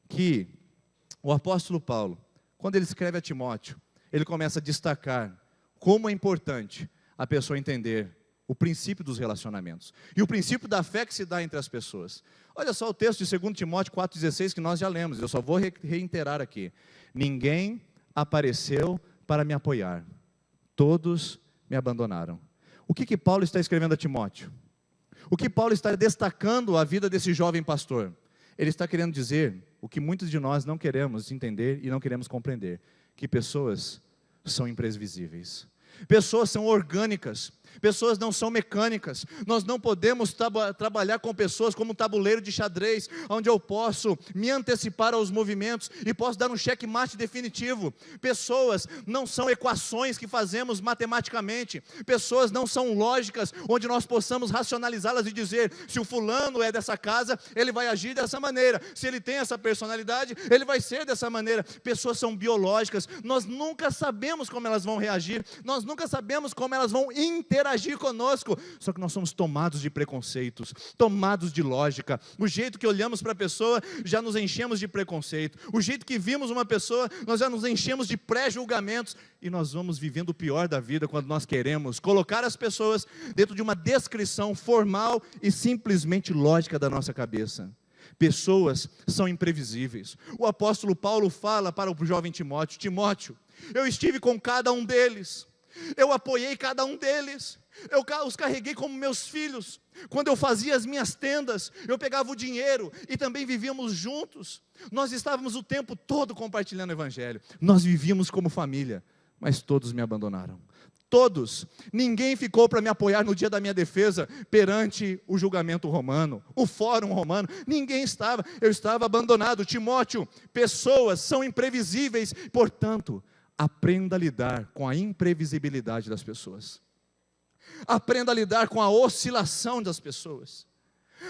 que o apóstolo Paulo, quando ele escreve a Timóteo, ele começa a destacar como é importante a pessoa entender o princípio dos relacionamentos e o princípio da fé que se dá entre as pessoas. Olha só o texto de 2 Timóteo 4,16 que nós já lemos, eu só vou reiterar aqui. Ninguém apareceu para me apoiar, todos me abandonaram. O que Paulo está escrevendo a Timóteo? O que Paulo está destacando a vida desse jovem pastor? Ele está querendo dizer o que muitos de nós não queremos entender e não queremos compreender, que pessoas são imprevisíveis. Pessoas são orgânicas, pessoas não são mecânicas. Nós não podemos trabalhar com pessoas como um tabuleiro de xadrez, onde eu posso me antecipar aos movimentos e posso dar um checkmate definitivo. Pessoas não são equações que fazemos matematicamente. Pessoas não são lógicas, onde nós possamos racionalizá-las e dizer, se o fulano é dessa casa, ele vai agir dessa maneira. Se ele tem essa personalidade, ele vai ser dessa maneira. Pessoas são biológicas, nós nunca sabemos como elas vão reagir, nós nunca sabemos como elas vão interagir conosco, só que nós somos tomados de preconceitos, tomados de lógica. O jeito que olhamos para a pessoa, já nos enchemos de preconceito. O jeito que vimos uma pessoa, nós já nos enchemos de pré-julgamentos, e nós vamos vivendo o pior da vida quando nós queremos colocar as pessoas dentro de uma descrição formal e simplesmente lógica da nossa cabeça. Pessoas são imprevisíveis. O apóstolo Paulo fala para o jovem Timóteo: Timóteo, eu estive com cada um deles, eu apoiei cada um deles, eu os carreguei como meus filhos. Quando eu fazia as minhas tendas, eu pegava o dinheiro e também vivíamos juntos. Nós estávamos o tempo todo compartilhando o evangelho. Nós vivíamos como família, mas todos me abandonaram. Todos, ninguém ficou para me apoiar no dia da minha defesa perante o julgamento romano, o fórum romano, ninguém estava, eu estava abandonado. Timóteo, pessoas são imprevisíveis, portanto, aprenda a lidar com a imprevisibilidade das pessoas. Aprenda a lidar com a oscilação das pessoas.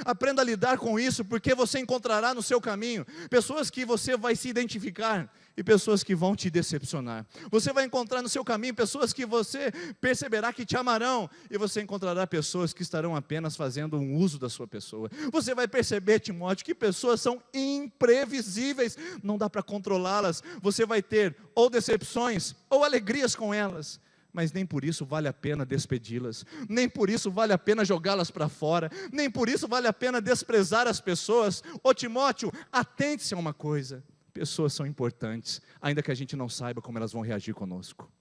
Aprenda a lidar com isso, porque você encontrará no seu caminho pessoas que você vai se identificar e pessoas que vão te decepcionar. Você vai encontrar no seu caminho pessoas que você perceberá que te amarão, e você encontrará pessoas que estarão apenas fazendo um uso da sua pessoa. Você vai perceber, Timóteo, que pessoas são imprevisíveis, não dá para controlá-las. Você vai ter ou decepções ou alegrias com elas, mas nem por isso vale a pena despedi-las, nem por isso vale a pena jogá-las para fora, nem por isso vale a pena desprezar as pessoas. Ô Timóteo, atente-se a uma coisa: pessoas são importantes, ainda que a gente não saiba como elas vão reagir conosco.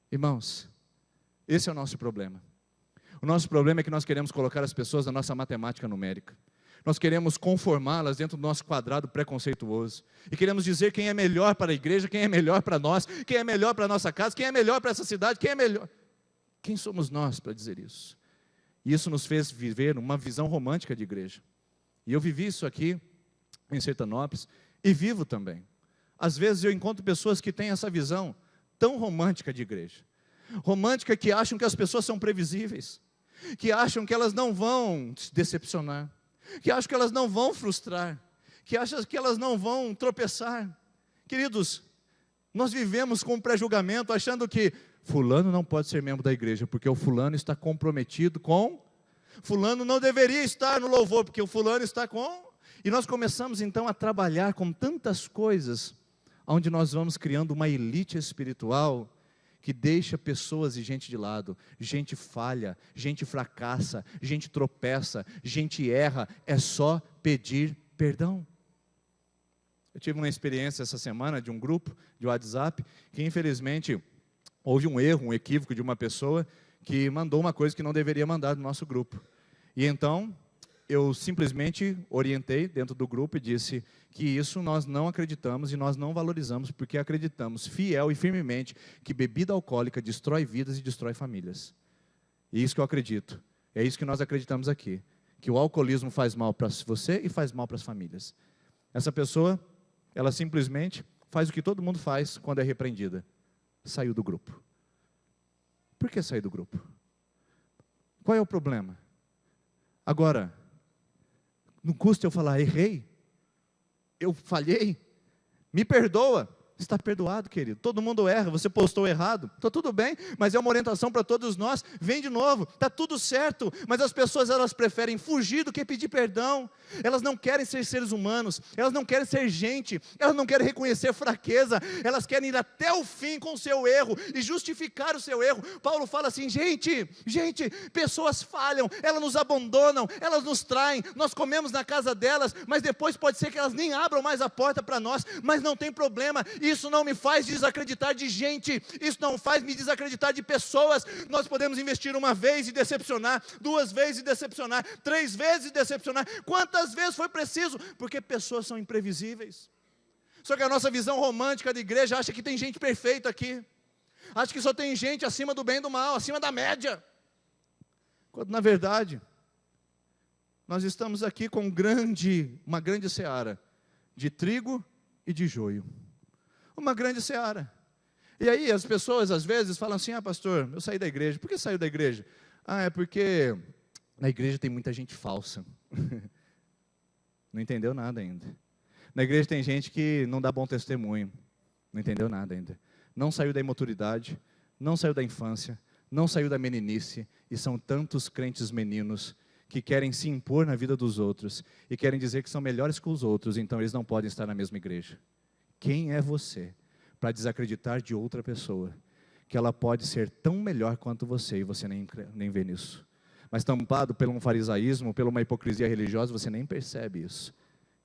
Irmãos, esse é o nosso problema. O nosso problema é que nós queremos colocar as pessoas na nossa matemática numérica. Nós queremos conformá-las dentro do nosso quadrado preconceituoso. E queremos dizer quem é melhor para a igreja, quem é melhor para nós, quem é melhor para a nossa casa, quem é melhor para essa cidade, quem é melhor. Quem somos nós para dizer isso? E isso nos fez viver uma visão romântica de igreja. E eu vivi isso aqui em Sertanópolis e vivo também. Às vezes eu encontro pessoas que têm essa visão tão romântica de igreja. Romântica, que acham que as pessoas são previsíveis, que acham que elas não vão se decepcionar, que acham que elas não vão frustrar, que acham que elas não vão tropeçar. Queridos, nós vivemos com um pré-julgamento, achando que fulano não pode ser membro da igreja, porque o fulano está comprometido com, fulano não deveria estar no louvor, porque o fulano está com, e nós começamos então a trabalhar com tantas coisas, onde nós vamos criando uma elite espiritual, que deixa pessoas e gente de lado. Gente falha, gente fracassa, gente tropeça, gente erra, é só pedir perdão. Eu tive uma experiência essa semana de um grupo de WhatsApp, que infelizmente houve um erro, um equívoco de uma pessoa, que mandou uma coisa que não deveria mandar no nosso grupo. E então, eu simplesmente orientei dentro do grupo e disse que isso nós não acreditamos e nós não valorizamos, porque acreditamos fiel e firmemente que bebida alcoólica destrói vidas e destrói famílias. E isso que eu acredito, é isso que nós acreditamos aqui, que o alcoolismo faz mal para você e faz mal para as famílias. Essa pessoa, ela simplesmente faz o que todo mundo faz quando é repreendida: saiu do grupo. Por que sair do grupo? Qual é o problema? Agora, não custa eu falar: errei, eu falhei, me perdoa. Está perdoado, querido. Todo mundo erra, você postou errado, está tudo bem, mas é uma orientação para todos nós. Vem de novo, está tudo certo. Mas as pessoas, elas preferem fugir do que pedir perdão. Elas não querem ser seres humanos, elas não querem ser gente, elas não querem reconhecer fraqueza, elas querem ir até o fim com o seu erro e justificar o seu erro. Paulo fala assim: gente, pessoas falham, elas nos abandonam, elas nos traem, nós comemos na casa delas, mas depois pode ser que elas nem abram mais a porta para nós, mas não tem problema. Isso não me faz desacreditar de gente, isso não faz me desacreditar de pessoas. Nós podemos investir uma vez e decepcionar, 2 vezes e decepcionar, 3 vezes e decepcionar, quantas vezes foi preciso, porque pessoas são imprevisíveis. Só que a nossa visão romântica da igreja acha que tem gente perfeita aqui. Acha que só tem gente acima do bem e do mal, acima da média. Quando na verdade, nós estamos aqui com uma grande seara de trigo e de joio. Uma grande seara. E aí as pessoas às vezes falam assim: pastor, eu saí da igreja. Por que saiu da igreja? É porque na igreja tem muita gente falsa. Não entendeu nada ainda. Na igreja tem gente que não dá bom testemunho. Não entendeu nada ainda. Não saiu da imaturidade, não saiu da infância, não saiu da meninice, e são tantos crentes meninos que querem se impor na vida dos outros, e querem dizer que são melhores que os outros, então eles não podem estar na mesma igreja. Quem é você para desacreditar de outra pessoa, que ela pode ser tão melhor quanto você, e você nem vê nisso? Mas tampado por um farisaísmo, por uma hipocrisia religiosa, você nem percebe isso.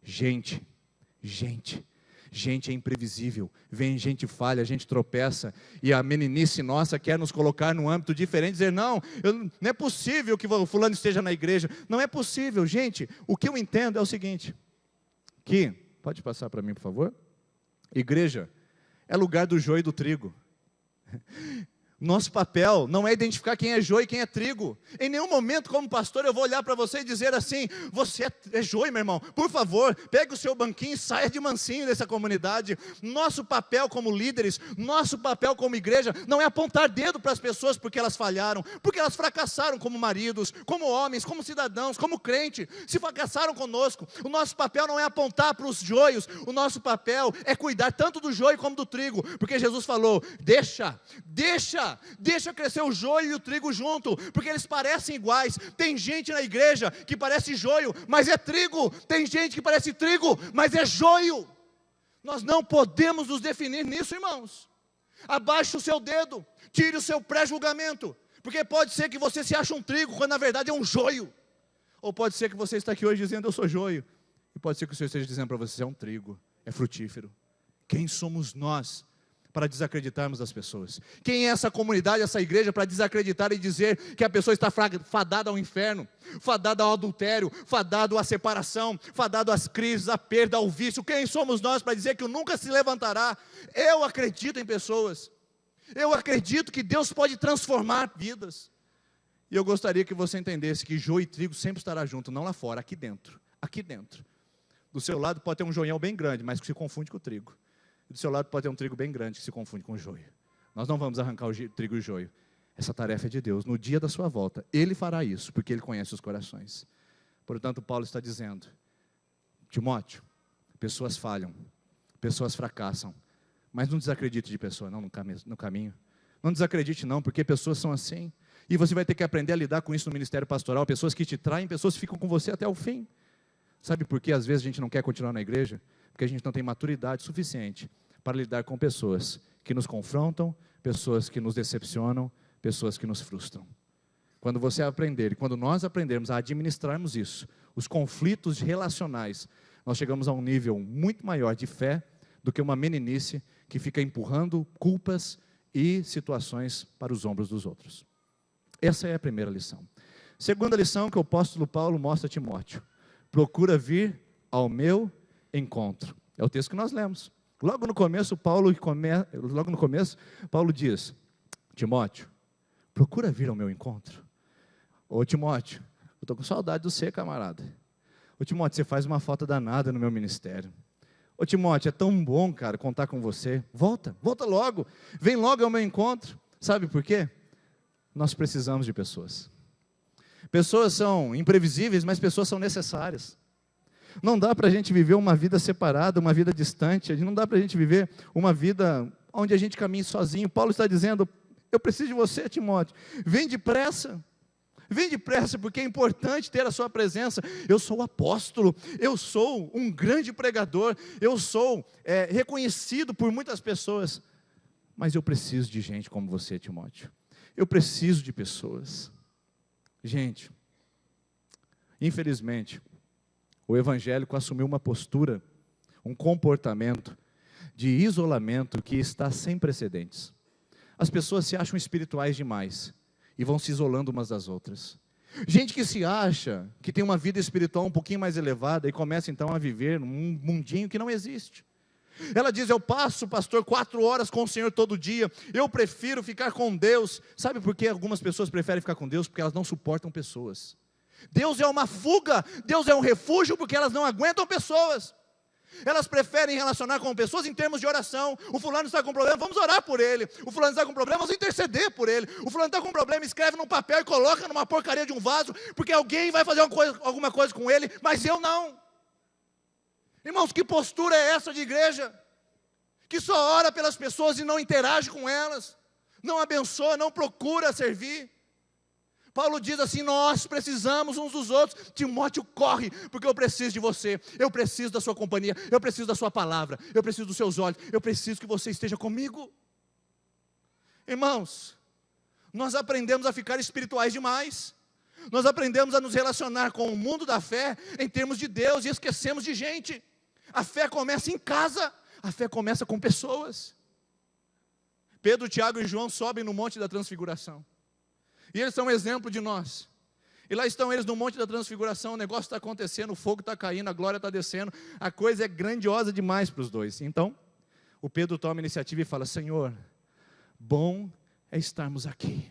Gente é imprevisível, vem gente falha, a gente tropeça, e a meninice nossa quer nos colocar num âmbito diferente, dizer: não é possível que o fulano esteja na igreja, não é possível. Gente, o que eu entendo é o seguinte, que, pode passar para mim por favor? Igreja é lugar do joio e do trigo. Nosso papel não é identificar quem é joio e quem é trigo. Em nenhum momento, como pastor, eu vou olhar para você e dizer assim: você é joio, meu irmão, por favor, pegue o seu banquinho e saia de mansinho dessa comunidade. Nosso papel como líderes, nosso papel como igreja, não é apontar dedo para as pessoas porque elas falharam, porque elas fracassaram como maridos, como homens, como cidadãos, como crente, se fracassaram conosco. O nosso papel não é apontar para os joios, o nosso papel é cuidar tanto do joio como do trigo, porque Jesus falou: deixa crescer o joio e o trigo junto, porque eles parecem iguais. Tem gente na igreja que parece joio, mas é trigo. Tem gente que parece trigo, mas é joio. Nós não podemos nos definir nisso, irmãos. Abaixe o seu dedo, tire o seu pré-julgamento, porque pode ser que você se ache um trigo, quando na verdade é um joio. Ou pode ser que você está aqui hoje dizendo: eu sou joio, e pode ser que o Senhor esteja dizendo para você: é um trigo, é frutífero. Quem somos nós para desacreditarmos das pessoas? Quem é essa comunidade, essa igreja, para desacreditar e dizer que a pessoa está fadada ao inferno, fadada ao adultério, fadada à separação, fadada às crises, à perda, ao vício? Quem somos nós para dizer que o nunca se levantará? Eu acredito em pessoas, eu acredito que Deus pode transformar vidas, e eu gostaria que você entendesse que joio e trigo sempre estará junto, não lá fora, aqui dentro. Do seu lado pode ter um joião bem grande, mas que se confunde com o trigo. Do seu lado pode ter um trigo bem grande que se confunde com o joio. Nós não vamos arrancar o trigo e o joio. Essa tarefa é de Deus. No dia da sua volta, Ele fará isso, porque Ele conhece os corações. Portanto, Paulo está dizendo: Timóteo, pessoas falham, pessoas fracassam, mas não desacredite de pessoa não no caminho. Não desacredite não, porque pessoas são assim. E você vai ter que aprender a lidar com isso no ministério pastoral. Pessoas que te traem, pessoas que ficam com você até o fim. Sabe por que às vezes a gente não quer continuar na igreja? Porque a gente não tem maturidade suficiente para lidar com pessoas que nos confrontam, pessoas que nos decepcionam, pessoas que nos frustram. Quando você aprender, e quando nós aprendermos a administrarmos isso, os conflitos relacionais, nós chegamos a um nível muito maior de fé do que uma meninice que fica empurrando culpas e situações para os ombros dos outros. Essa é a primeira lição. Segunda lição que o apóstolo Paulo mostra a Timóteo: procura vir ao meu encontro. É o texto que nós lemos. Logo no começo, Paulo diz: Timóteo, procura vir ao meu encontro. Ô Timóteo, eu estou com saudade de você, camarada. Ô Timóteo, você faz uma falta danada no meu ministério. Ô Timóteo, é tão bom, cara, contar com você. Volta logo, vem logo ao meu encontro. Sabe por quê? Nós precisamos de pessoas. Pessoas são imprevisíveis, mas pessoas são necessárias. Não dá para a gente viver uma vida separada, uma vida distante. Não dá para a gente viver uma vida onde a gente caminhe sozinho. Paulo está dizendo: eu preciso de você, Timóteo. Vem depressa, porque é importante ter a sua presença. Eu sou apóstolo, eu sou um grande pregador, eu sou reconhecido por muitas pessoas, mas eu preciso de gente como você, Timóteo. Eu preciso de pessoas. Gente, infelizmente, o evangélico assumiu uma postura, um comportamento de isolamento que está sem precedentes. As pessoas se acham espirituais demais e vão se isolando umas das outras. Gente que se acha que tem uma vida espiritual um pouquinho mais elevada e começa então a viver num mundinho que não existe. Ela diz: eu passo, pastor, 4 horas com o Senhor todo dia, eu prefiro ficar com Deus. Sabe por que algumas pessoas preferem ficar com Deus? Porque elas não suportam pessoas. Deus é uma fuga, Deus é um refúgio, porque elas não aguentam pessoas. Elas preferem relacionar com pessoas em termos de oração. O fulano está com problema, vamos orar por ele. O fulano está com problema, vamos interceder por ele. O fulano está com problema, escreve num papel e coloca numa porcaria de um vaso, porque alguém vai fazer alguma coisa com ele, mas eu não. Irmãos, que postura é essa de igreja? Que só ora pelas pessoas e não interage com elas, não abençoa, não procura servir. Paulo diz assim: nós precisamos uns dos outros. Timóteo, corre, porque eu preciso de você, eu preciso da sua companhia, eu preciso da sua palavra, eu preciso dos seus olhos, eu preciso que você esteja comigo. Irmãos, nós aprendemos a ficar espirituais demais, nós aprendemos a nos relacionar com o mundo da fé em termos de Deus e esquecemos de gente. A fé começa em casa, a fé começa com pessoas. Pedro, Tiago e João sobem no Monte da Transfiguração, e eles são um exemplo de nós. E lá estão eles no Monte da Transfiguração, o negócio está acontecendo, o fogo está caindo, a glória está descendo, a coisa é grandiosa demais para os dois. Então, o Pedro toma a iniciativa e fala: Senhor, bom é estarmos aqui.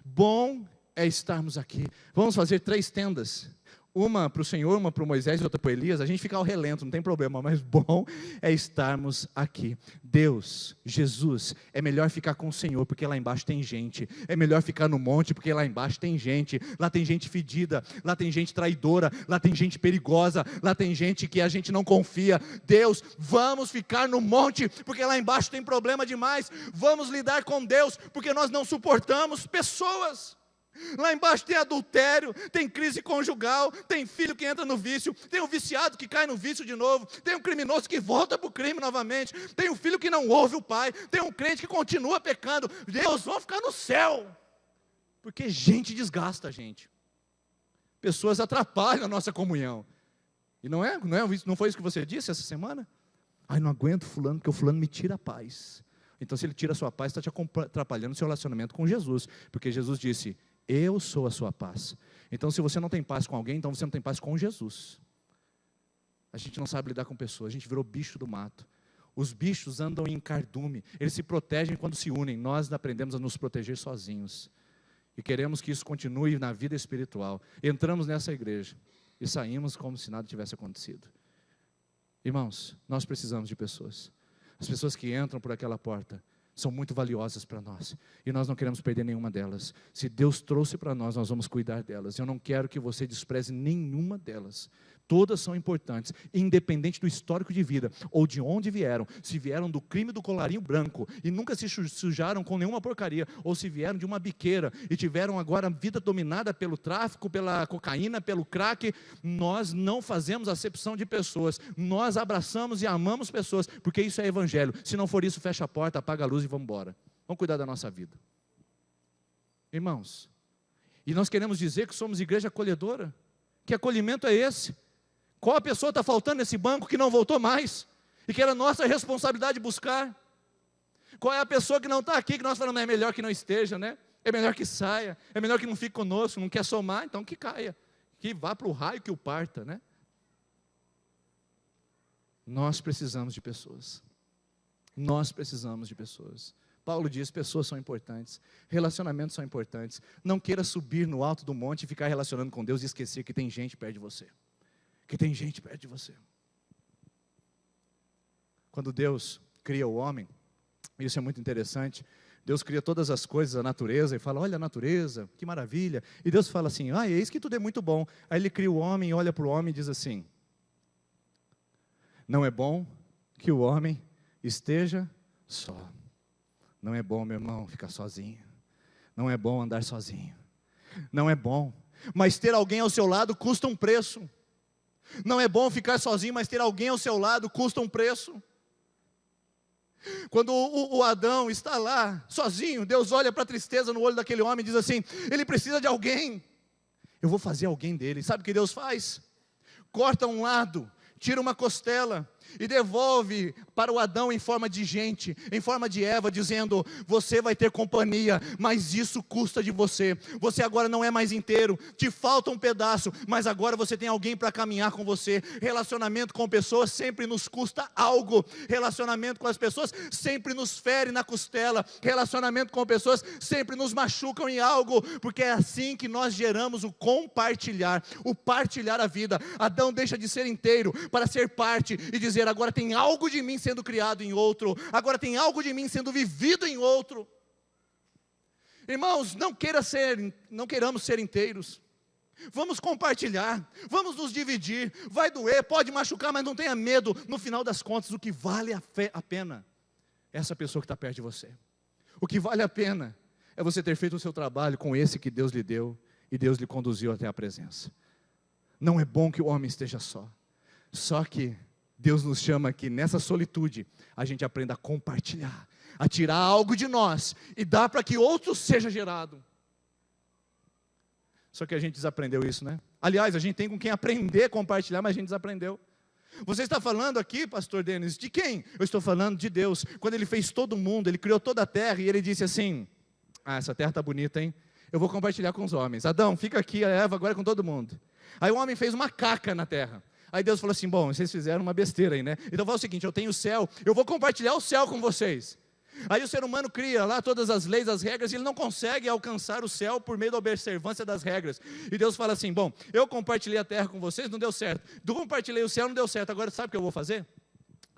Bom é estarmos aqui. Vamos fazer 3 tendas. Uma para o Senhor, uma para o Moisés e outra para Elias. A gente fica ao relento, não tem problema, mas bom é estarmos aqui. Deus, Jesus, é melhor ficar com o Senhor, porque lá embaixo tem gente. É melhor ficar no monte, porque lá embaixo tem gente. Lá tem gente fedida, lá tem gente traidora, lá tem gente perigosa, lá tem gente que a gente não confia. Deus, vamos ficar no monte, porque lá embaixo tem problema demais. Vamos lidar com Deus, porque nós não suportamos pessoas. Lá embaixo tem adultério, tem crise conjugal, tem filho que entra no vício, tem um viciado que cai no vício de novo, tem um criminoso que volta para o crime novamente, tem um filho que não ouve o pai, tem um crente que continua pecando. Deus, vamos ficar no céu, porque gente desgasta a gente, pessoas atrapalham a nossa comunhão. E não foi isso que você disse essa semana? Ai, não aguento fulano, porque o fulano me tira a paz. Então, se ele tira a sua paz, está te atrapalhando o seu relacionamento com Jesus, porque Jesus disse: eu sou a sua paz. Então, se você não tem paz com alguém, então você não tem paz com Jesus. A gente não sabe lidar com pessoas, a gente virou bicho do mato. Os bichos andam em cardume, eles se protegem quando se unem. Nós aprendemos a nos proteger sozinhos, e queremos que isso continue na vida espiritual. Entramos nessa igreja e saímos como se nada tivesse acontecido. Irmãos, nós precisamos de pessoas. As pessoas que entram por aquela porta são muito valiosas para nós, e nós não queremos perder nenhuma delas. Se Deus trouxe para nós, nós vamos cuidar delas. Eu não quero que você despreze nenhuma delas. Todas são importantes, independente do histórico de vida, ou de onde vieram. Se vieram do crime do colarinho branco, e nunca se sujaram com nenhuma porcaria, ou se vieram de uma biqueira, e tiveram agora a vida dominada pelo tráfico, pela cocaína, pelo crack, nós não fazemos acepção de pessoas. Nós abraçamos e amamos pessoas, porque isso é evangelho. Se não for isso, fecha a porta, apaga a luz e vamos embora. Vamos cuidar da nossa vida. Irmãos, e nós queremos dizer que somos igreja acolhedora. Que acolhimento é esse? Qual a pessoa está faltando nesse banco que não voltou mais? E que era nossa responsabilidade buscar? Qual é a pessoa que não está aqui, que nós falamos: é melhor que não esteja, né? É melhor que saia, é melhor que não fique conosco, não quer somar, então que caia, que vá para o raio que o parta, né? Nós precisamos de pessoas. Nós precisamos de pessoas. Paulo diz: pessoas são importantes, relacionamentos são importantes. Não queira subir no alto do monte e ficar relacionando com Deus e esquecer que tem gente perto de você. Que tem gente perto de você. Quando Deus cria o homem, isso é muito interessante. Deus cria todas as coisas, a natureza, e fala: olha a natureza, que maravilha. E Deus fala assim: eis que tudo é muito bom. Aí Ele cria o homem, olha para o homem e diz assim: não é bom que o homem esteja só. Não é bom, meu irmão, ficar sozinho. Não é bom andar sozinho. Não é bom. Mas ter alguém ao seu lado custa um preço. Não é bom ficar sozinho, mas ter alguém ao seu lado custa um preço. Quando o Adão está lá, sozinho, Deus olha para a tristeza no olho daquele homem e diz assim: ele precisa de alguém. Eu vou fazer alguém dele. Sabe o que Deus faz? Corta um lado, tira uma costela, e devolve para o Adão em forma de gente, em forma de Eva, dizendo: você vai ter companhia, mas isso custa de você. Você agora não é mais inteiro, te falta um pedaço, mas agora você tem alguém para caminhar com você. Relacionamento com pessoas sempre nos custa algo. Relacionamento com as pessoas sempre nos fere na costela. Relacionamento com pessoas sempre nos machucam em algo, porque é assim que nós geramos o compartilhar, o partilhar a vida. Adão deixa de ser inteiro para ser parte e dizer: agora tem algo de mim sendo criado em outro, agora tem algo de mim sendo vivido em outro. Irmãos, não queiramos ser inteiros. Vamos compartilhar, vamos nos dividir. Vai doer, pode machucar, mas não tenha medo. No final das contas, o que vale a pena é essa pessoa que está perto de você. O que vale a pena é você ter feito o seu trabalho com esse que Deus lhe deu e Deus lhe conduziu até a presença. Não é bom que o homem esteja só. Só que Deus nos chama que nessa solitude a gente aprenda a compartilhar, a tirar algo de nós e dar para que outro seja gerado. Só que a gente desaprendeu isso, né? Aliás, a gente tem com quem aprender a compartilhar, mas a gente desaprendeu. Você está falando aqui, pastor Denis, de quem? Eu estou falando de Deus. Quando Ele fez todo mundo, Ele criou toda a terra e Ele disse assim: essa terra está bonita, hein? Eu vou compartilhar com os homens. Adão, fica aqui, a Eva agora com todo mundo. Aí o homem fez uma caca na terra. Aí Deus falou assim: bom, vocês fizeram uma besteira aí, né? Então fala o seguinte: eu tenho o céu, eu vou compartilhar o céu com vocês. Aí o ser humano cria lá todas as leis, as regras, e ele não consegue alcançar o céu por meio da observância das regras. E Deus fala assim: bom, eu compartilhei a terra com vocês, não deu certo. Eu compartilhei o céu, não deu certo. Agora sabe o que eu vou fazer?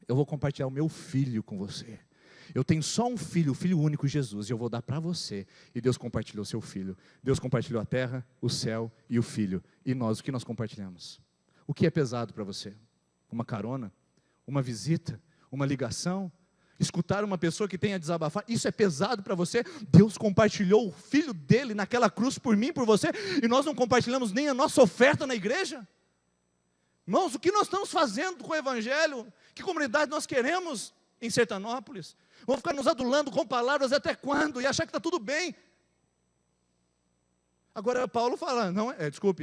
Eu vou compartilhar o meu filho com você. Eu tenho só um filho, o filho único, Jesus, e eu vou dar para você. E Deus compartilhou o seu filho. Deus compartilhou a terra, o céu e o filho. E nós, o que nós compartilhamos? O que é pesado para você? Uma carona? Uma visita? Uma ligação? Escutar uma pessoa que tenha desabafar? Isso é pesado para você? Deus compartilhou o filho dele naquela cruz por mim, por você, e nós não compartilhamos nem a nossa oferta na igreja? Irmãos, o que nós estamos fazendo com o evangelho? Que comunidade nós queremos em Sertanópolis? Vamos ficar nos adulando com palavras até quando? E achar que está tudo bem? Agora Paulo fala,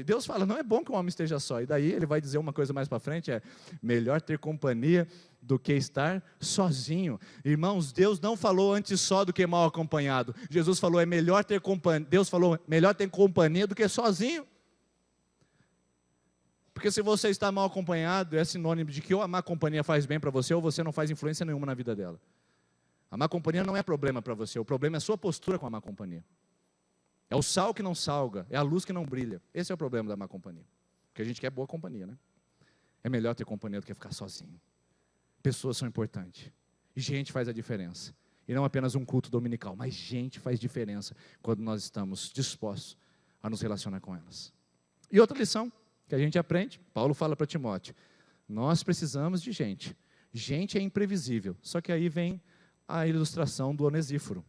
Deus fala: não é bom que o homem esteja só. E daí ele vai dizer uma coisa mais para frente: é melhor ter companhia do que estar sozinho. Irmãos, Deus não falou antes só do que mal acompanhado. Jesus falou: Deus falou: melhor ter companhia do que sozinho. Porque se você está mal acompanhado, é sinônimo de que ou a má companhia faz bem para você, ou você não faz influência nenhuma na vida dela. A má companhia não é problema para você, o problema é a sua postura com a má companhia. É o sal que não salga, é a luz que não brilha. Esse é o problema da má companhia. Porque a gente quer boa companhia, né? É melhor ter companhia do que ficar sozinho. Pessoas são importantes. E gente faz a diferença. E não apenas um culto dominical, mas gente faz diferença quando nós estamos dispostos a nos relacionar com elas. E outra lição que a gente aprende, Paulo fala para Timóteo: nós precisamos de gente. Gente é imprevisível. Só que aí vem a ilustração do Onesíforo.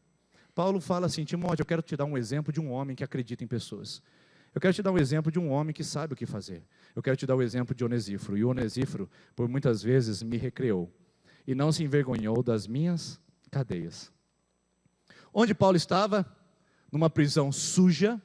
Paulo fala assim: Timóteo, eu quero te dar um exemplo de um homem que acredita em pessoas. Eu quero te dar um exemplo de um homem que sabe o que fazer. Eu quero te dar o exemplo de Onesíforo. E o Onesíforo, por muitas vezes, me recreou. E não se envergonhou das minhas cadeias. Onde Paulo estava? Numa prisão suja,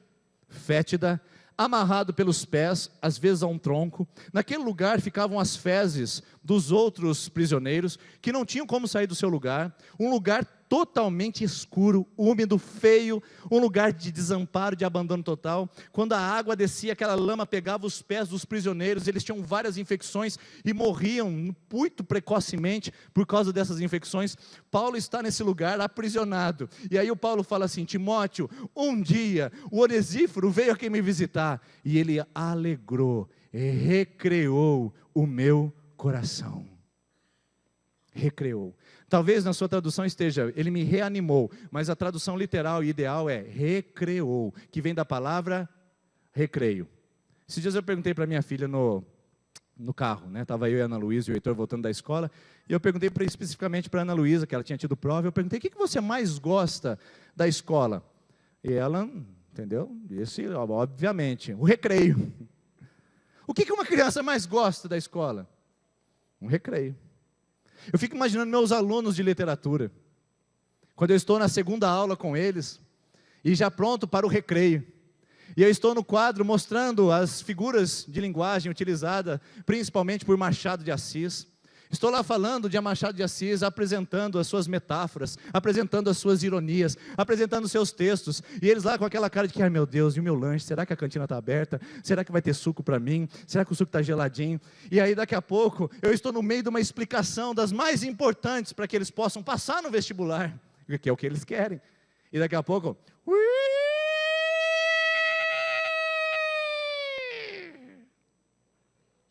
fétida, amarrado pelos pés, às vezes a um tronco. Naquele lugar ficavam as fezes dos outros prisioneiros, que não tinham como sair do seu lugar. Um lugar totalmente escuro, úmido, feio, um lugar de desamparo, de abandono total. Quando a água descia, aquela lama pegava os pés dos prisioneiros, eles tinham várias infecções e morriam muito precocemente por causa dessas infecções. Paulo está nesse lugar aprisionado, e aí o Paulo fala assim: Timóteo, um dia o Onesíforo veio aqui me visitar, e ele alegrou, recreou o meu coração. Recreou. Talvez na sua tradução esteja, ele me reanimou, mas a tradução literal e ideal é recreou, que vem da palavra recreio. Esses dias eu perguntei para minha filha no carro, né? Estava eu e a Ana Luísa e o Heitor voltando da escola, e eu perguntei especificamente para a Ana Luísa, que ela tinha tido prova, eu perguntei: o que você mais gosta da escola? E ela, entendeu? Disse, obviamente, o recreio. O que uma criança mais gosta da escola? Um recreio. Eu fico imaginando meus alunos de literatura, quando eu estou na segunda aula com eles, e já pronto para o recreio, e eu estou no quadro mostrando as figuras de linguagem utilizadas, principalmente por Machado de Assis. Estou lá falando de Machado de Assis, apresentando as suas metáforas, apresentando as suas ironias, apresentando os seus textos, e eles lá com aquela cara de que, ai meu Deus, e o meu lanche, será que a cantina está aberta? Será que vai ter suco para mim? Será que o suco está geladinho? E aí daqui a pouco, eu estou no meio de uma explicação das mais importantes para que eles possam passar no vestibular, que é o que eles querem, e daqui a pouco,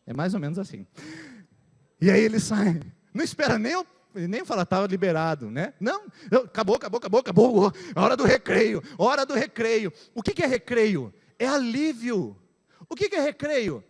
é mais ou menos assim. E aí ele sai, não espera nem falar, estava liberado, né? Não, acabou, hora do recreio. O que é recreio? É alívio. O que é recreio?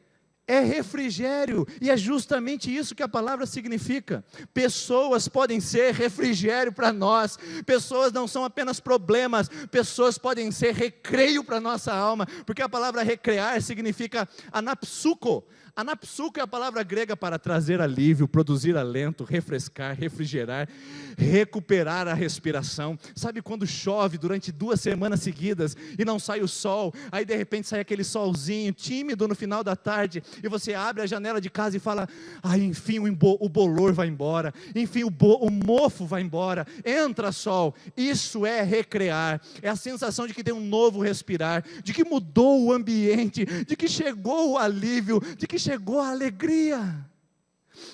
É refrigério, e é justamente isso que a palavra significa. Pessoas podem ser refrigério para nós, pessoas não são apenas problemas, pessoas podem ser recreio para a nossa alma, porque a palavra recrear significa anapsuko. Anapsuko é a palavra grega para trazer alívio, produzir alento, refrescar, refrigerar, recuperar a respiração. Sabe quando chove durante 2 semanas seguidas e não sai o sol, aí de repente sai aquele solzinho tímido no final da tarde, e você abre a janela de casa e fala, enfim o bolor vai embora, enfim o mofo vai embora, entra sol. Isso é recrear, é a sensação de que tem um novo respirar, de que mudou o ambiente, de que chegou o alívio, de que chegou a alegria.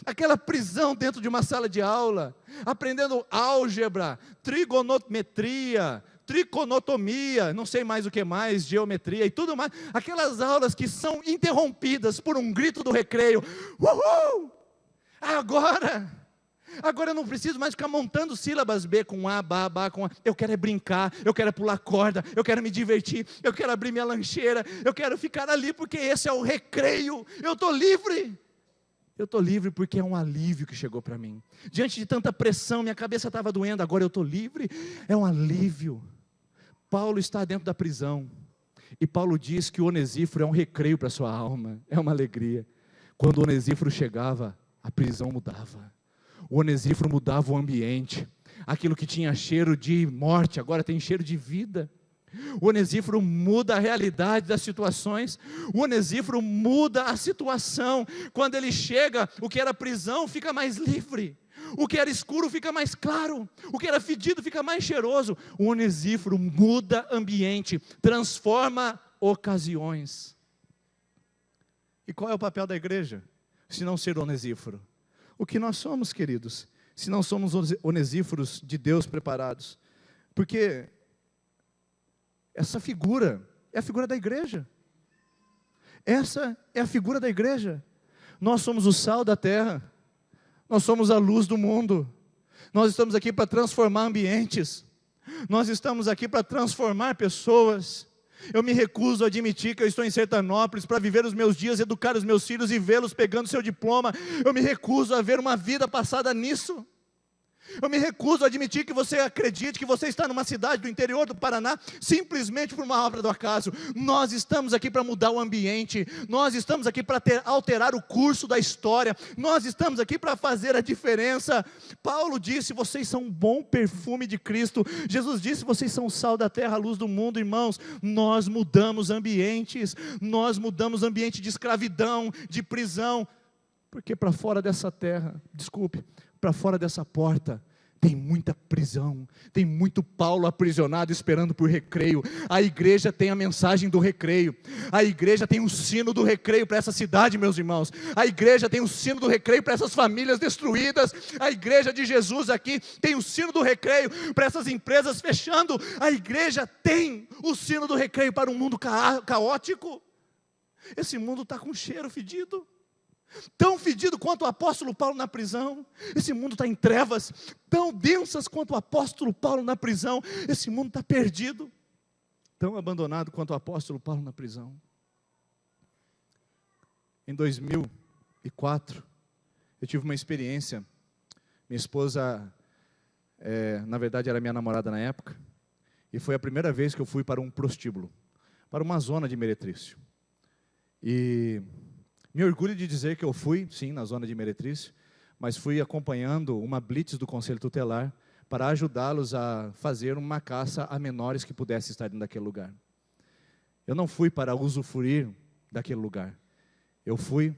Aquela prisão dentro de uma sala de aula, aprendendo álgebra, trigonometria, triconotomia, não sei mais o que mais, geometria e tudo mais, aquelas aulas que são interrompidas por um grito do recreio, uhul! Agora eu não preciso mais ficar montando sílabas B com A, Bá, com A. Eu quero é brincar, eu quero é pular corda, eu quero me divertir, eu quero abrir minha lancheira, eu quero ficar ali porque esse é o recreio. Eu estou livre. Eu estou livre porque é um alívio que chegou para mim. Diante de tanta pressão, minha cabeça estava doendo, agora eu estou livre. É um alívio. Paulo está dentro da prisão. E Paulo diz que o Onesíforo é um recreio para a sua alma, é uma alegria. Quando o Onesíforo chegava, a prisão mudava. O Onesíforo mudava o ambiente. Aquilo que tinha cheiro de morte, agora tem cheiro de vida. O Onesíforo muda a realidade das situações. O Onesíforo muda a situação. Quando ele chega, o que era prisão fica mais livre. O que era escuro fica mais claro. O que era fedido fica mais cheiroso. O Onesíforo muda ambiente, transforma ocasiões. E qual é o papel da igreja? Se não ser Onesíforo? O que nós somos, queridos, se não somos onesíforos de Deus preparados? Porque essa figura é a figura da igreja. Essa é a figura da igreja. Nós somos o sal da terra. Nós somos a luz do mundo. Nós estamos aqui para transformar ambientes. Nós estamos aqui para transformar pessoas. Eu me recuso a admitir que eu estou em Sertanópolis para viver os meus dias, educar os meus filhos e vê-los pegando seu diploma. Eu me recuso a ver uma vida passada nisso. Eu me recuso a admitir que você acredite que você está numa cidade do interior do Paraná simplesmente por uma obra do acaso. Nós estamos aqui para mudar o ambiente, nós estamos aqui para alterar o curso da história, nós estamos aqui para fazer a diferença. Paulo disse, vocês são um bom perfume de Cristo. Jesus disse, vocês são o sal da terra, a luz do mundo. Irmãos, nós mudamos ambientes, nós mudamos ambiente de escravidão, de prisão, porque para fora dessa terra, para fora dessa porta, tem muita prisão, tem muito Paulo aprisionado esperando por recreio. A igreja tem a mensagem do recreio, a igreja tem o sino do recreio para essa cidade, meus irmãos, a igreja tem o sino do recreio para essas famílias destruídas, a igreja de Jesus aqui tem o sino do recreio para essas empresas fechando, a igreja tem o sino do recreio para um mundo caótico. Esse mundo está com cheiro fedido, tão fedido quanto o apóstolo Paulo na prisão. Esse mundo está em trevas tão densas quanto o apóstolo Paulo na prisão. Esse mundo está perdido, tão abandonado quanto o apóstolo Paulo na prisão. Em 2004, eu tive uma experiência. Minha esposa, na verdade era minha namorada na época, e foi a primeira vez que eu fui para um prostíbulo, para uma zona de meretrício. E me orgulho de dizer que eu fui, sim, na zona de meretrício, mas fui acompanhando uma blitz do Conselho Tutelar para ajudá-los a fazer uma caça a menores que pudessem estar dentro daquele lugar. Eu não fui para usufruir daquele lugar. Eu fui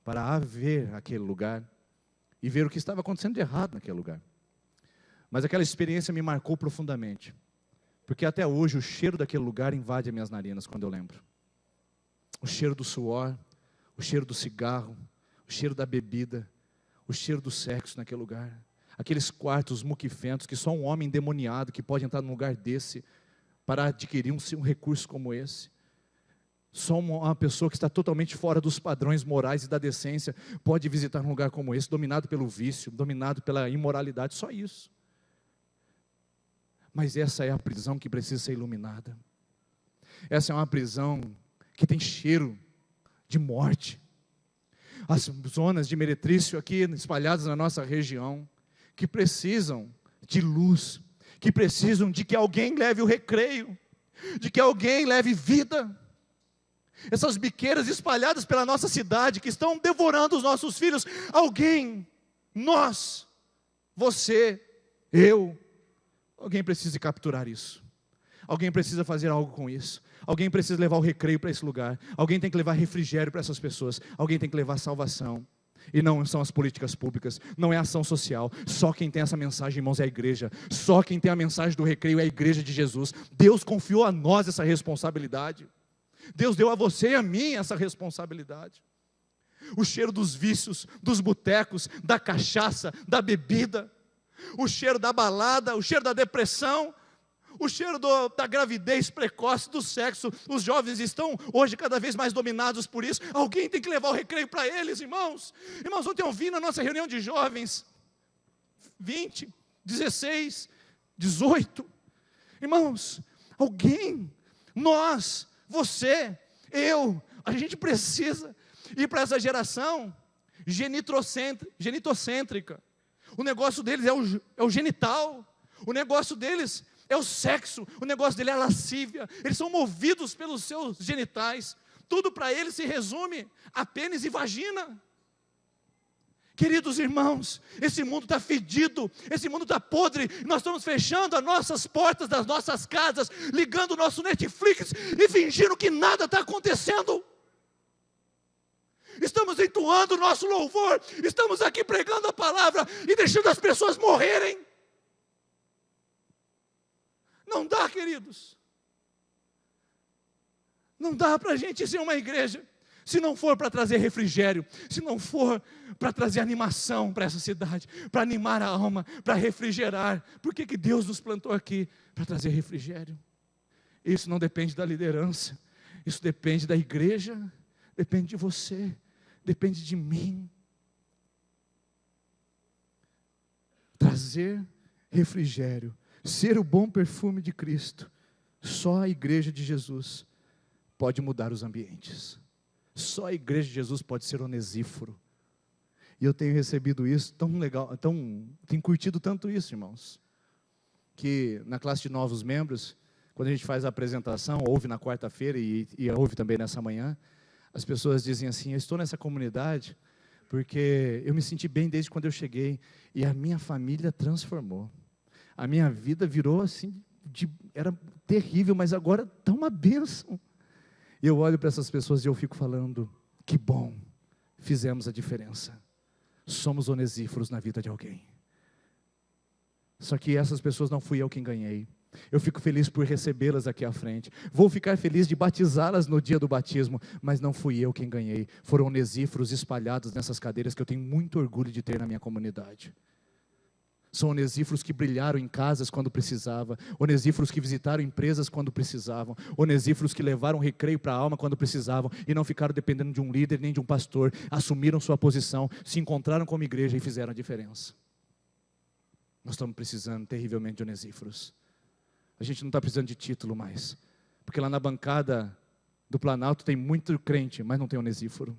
para ver aquele lugar e ver o que estava acontecendo de errado naquele lugar. Mas aquela experiência me marcou profundamente, porque até hoje o cheiro daquele lugar invade as minhas narinas quando eu lembro. O cheiro do suor, o cheiro do cigarro, o cheiro da bebida, o cheiro do sexo naquele lugar. Aqueles quartos muquifentos que só um homem endemoniado que pode entrar num lugar desse para adquirir um recurso como esse. Só uma pessoa que está totalmente fora dos padrões morais e da decência pode visitar um lugar como esse, dominado pelo vício, dominado pela imoralidade, só isso. Mas essa é a prisão que precisa ser iluminada. Essa é uma prisão que tem cheiro de morte. As zonas de meretrício aqui espalhadas na nossa região, que precisam de luz, que precisam de que alguém leve o recreio, de que alguém leve vida. Essas biqueiras espalhadas pela nossa cidade, que estão devorando os nossos filhos, alguém, nós, você, eu, alguém precisa capturar isso. Alguém precisa fazer algo com isso. Alguém precisa levar o recreio para esse lugar. Alguém tem que levar refrigério para essas pessoas. Alguém tem que levar salvação. E não são as políticas públicas, não é a ação social. Só quem tem essa mensagem, irmãos, é a igreja. Só quem tem a mensagem do recreio é a igreja de Jesus. Deus confiou a nós essa responsabilidade. Deus deu a você e a mim essa responsabilidade. O cheiro dos vícios, dos botecos, da cachaça, da bebida, o cheiro da balada, o cheiro da depressão, o cheiro da gravidez precoce, do sexo. Os jovens estão hoje cada vez mais dominados por isso. Alguém tem que levar o recreio para eles, irmãos. Irmãos, ontem eu vi na nossa reunião de jovens, 20, 16, 18. Irmãos, alguém, nós, você, eu, a gente precisa ir para essa geração genitocêntrica. O negócio deles é o genital, o negócio deles é o sexo, o negócio dele é a lascívia. Eles são movidos pelos seus genitais. Tudo para eles se resume a pênis e vagina. Queridos irmãos, esse mundo está fedido, esse mundo está podre. Nós estamos fechando as nossas portas das nossas casas, ligando o nosso Netflix e fingindo que nada está acontecendo. Estamos entoando o nosso louvor, estamos aqui pregando a palavra e deixando as pessoas morrerem. Não dá, queridos. Não dá para a gente ser uma igreja, se não for para trazer refrigério, se não for para trazer animação para essa cidade, para animar a alma, para refrigerar. Por que Deus nos plantou aqui? Para trazer refrigério. Isso não depende da liderança, isso depende da igreja, depende de você, depende de mim. Trazer refrigério, ser o bom perfume de Cristo, só a igreja de Jesus pode mudar os ambientes. Só a igreja de Jesus pode ser Onesíforo. E eu tenho recebido isso tão legal, tenho curtido tanto isso, irmãos, que na classe de novos membros, quando a gente faz a apresentação, ouve na quarta-feira e ouve também nessa manhã, as pessoas dizem assim: eu estou nessa comunidade porque eu me senti bem desde quando eu cheguei e a minha família transformou. A minha vida virou assim, era terrível, mas agora está uma bênção. E eu olho para essas pessoas e eu fico falando: que bom, fizemos a diferença. Somos onesíforos na vida de alguém. Só que essas pessoas não fui eu quem ganhei. Eu fico feliz por recebê-las aqui à frente. Vou ficar feliz de batizá-las no dia do batismo, mas não fui eu quem ganhei. Foram onesíforos espalhados nessas cadeiras que eu tenho muito orgulho de ter na minha comunidade. São onesíforos que brilharam em casas quando precisava, onesíforos que visitaram empresas quando precisavam, onesíforos que levaram recreio para a alma quando precisavam e não ficaram dependendo de um líder nem de um pastor, assumiram sua posição, se encontraram como igreja e fizeram a diferença. Nós estamos precisando terrivelmente de onesíforos. A gente não está precisando de título mais, porque lá na bancada do Planalto tem muito crente, mas não tem onesíforo.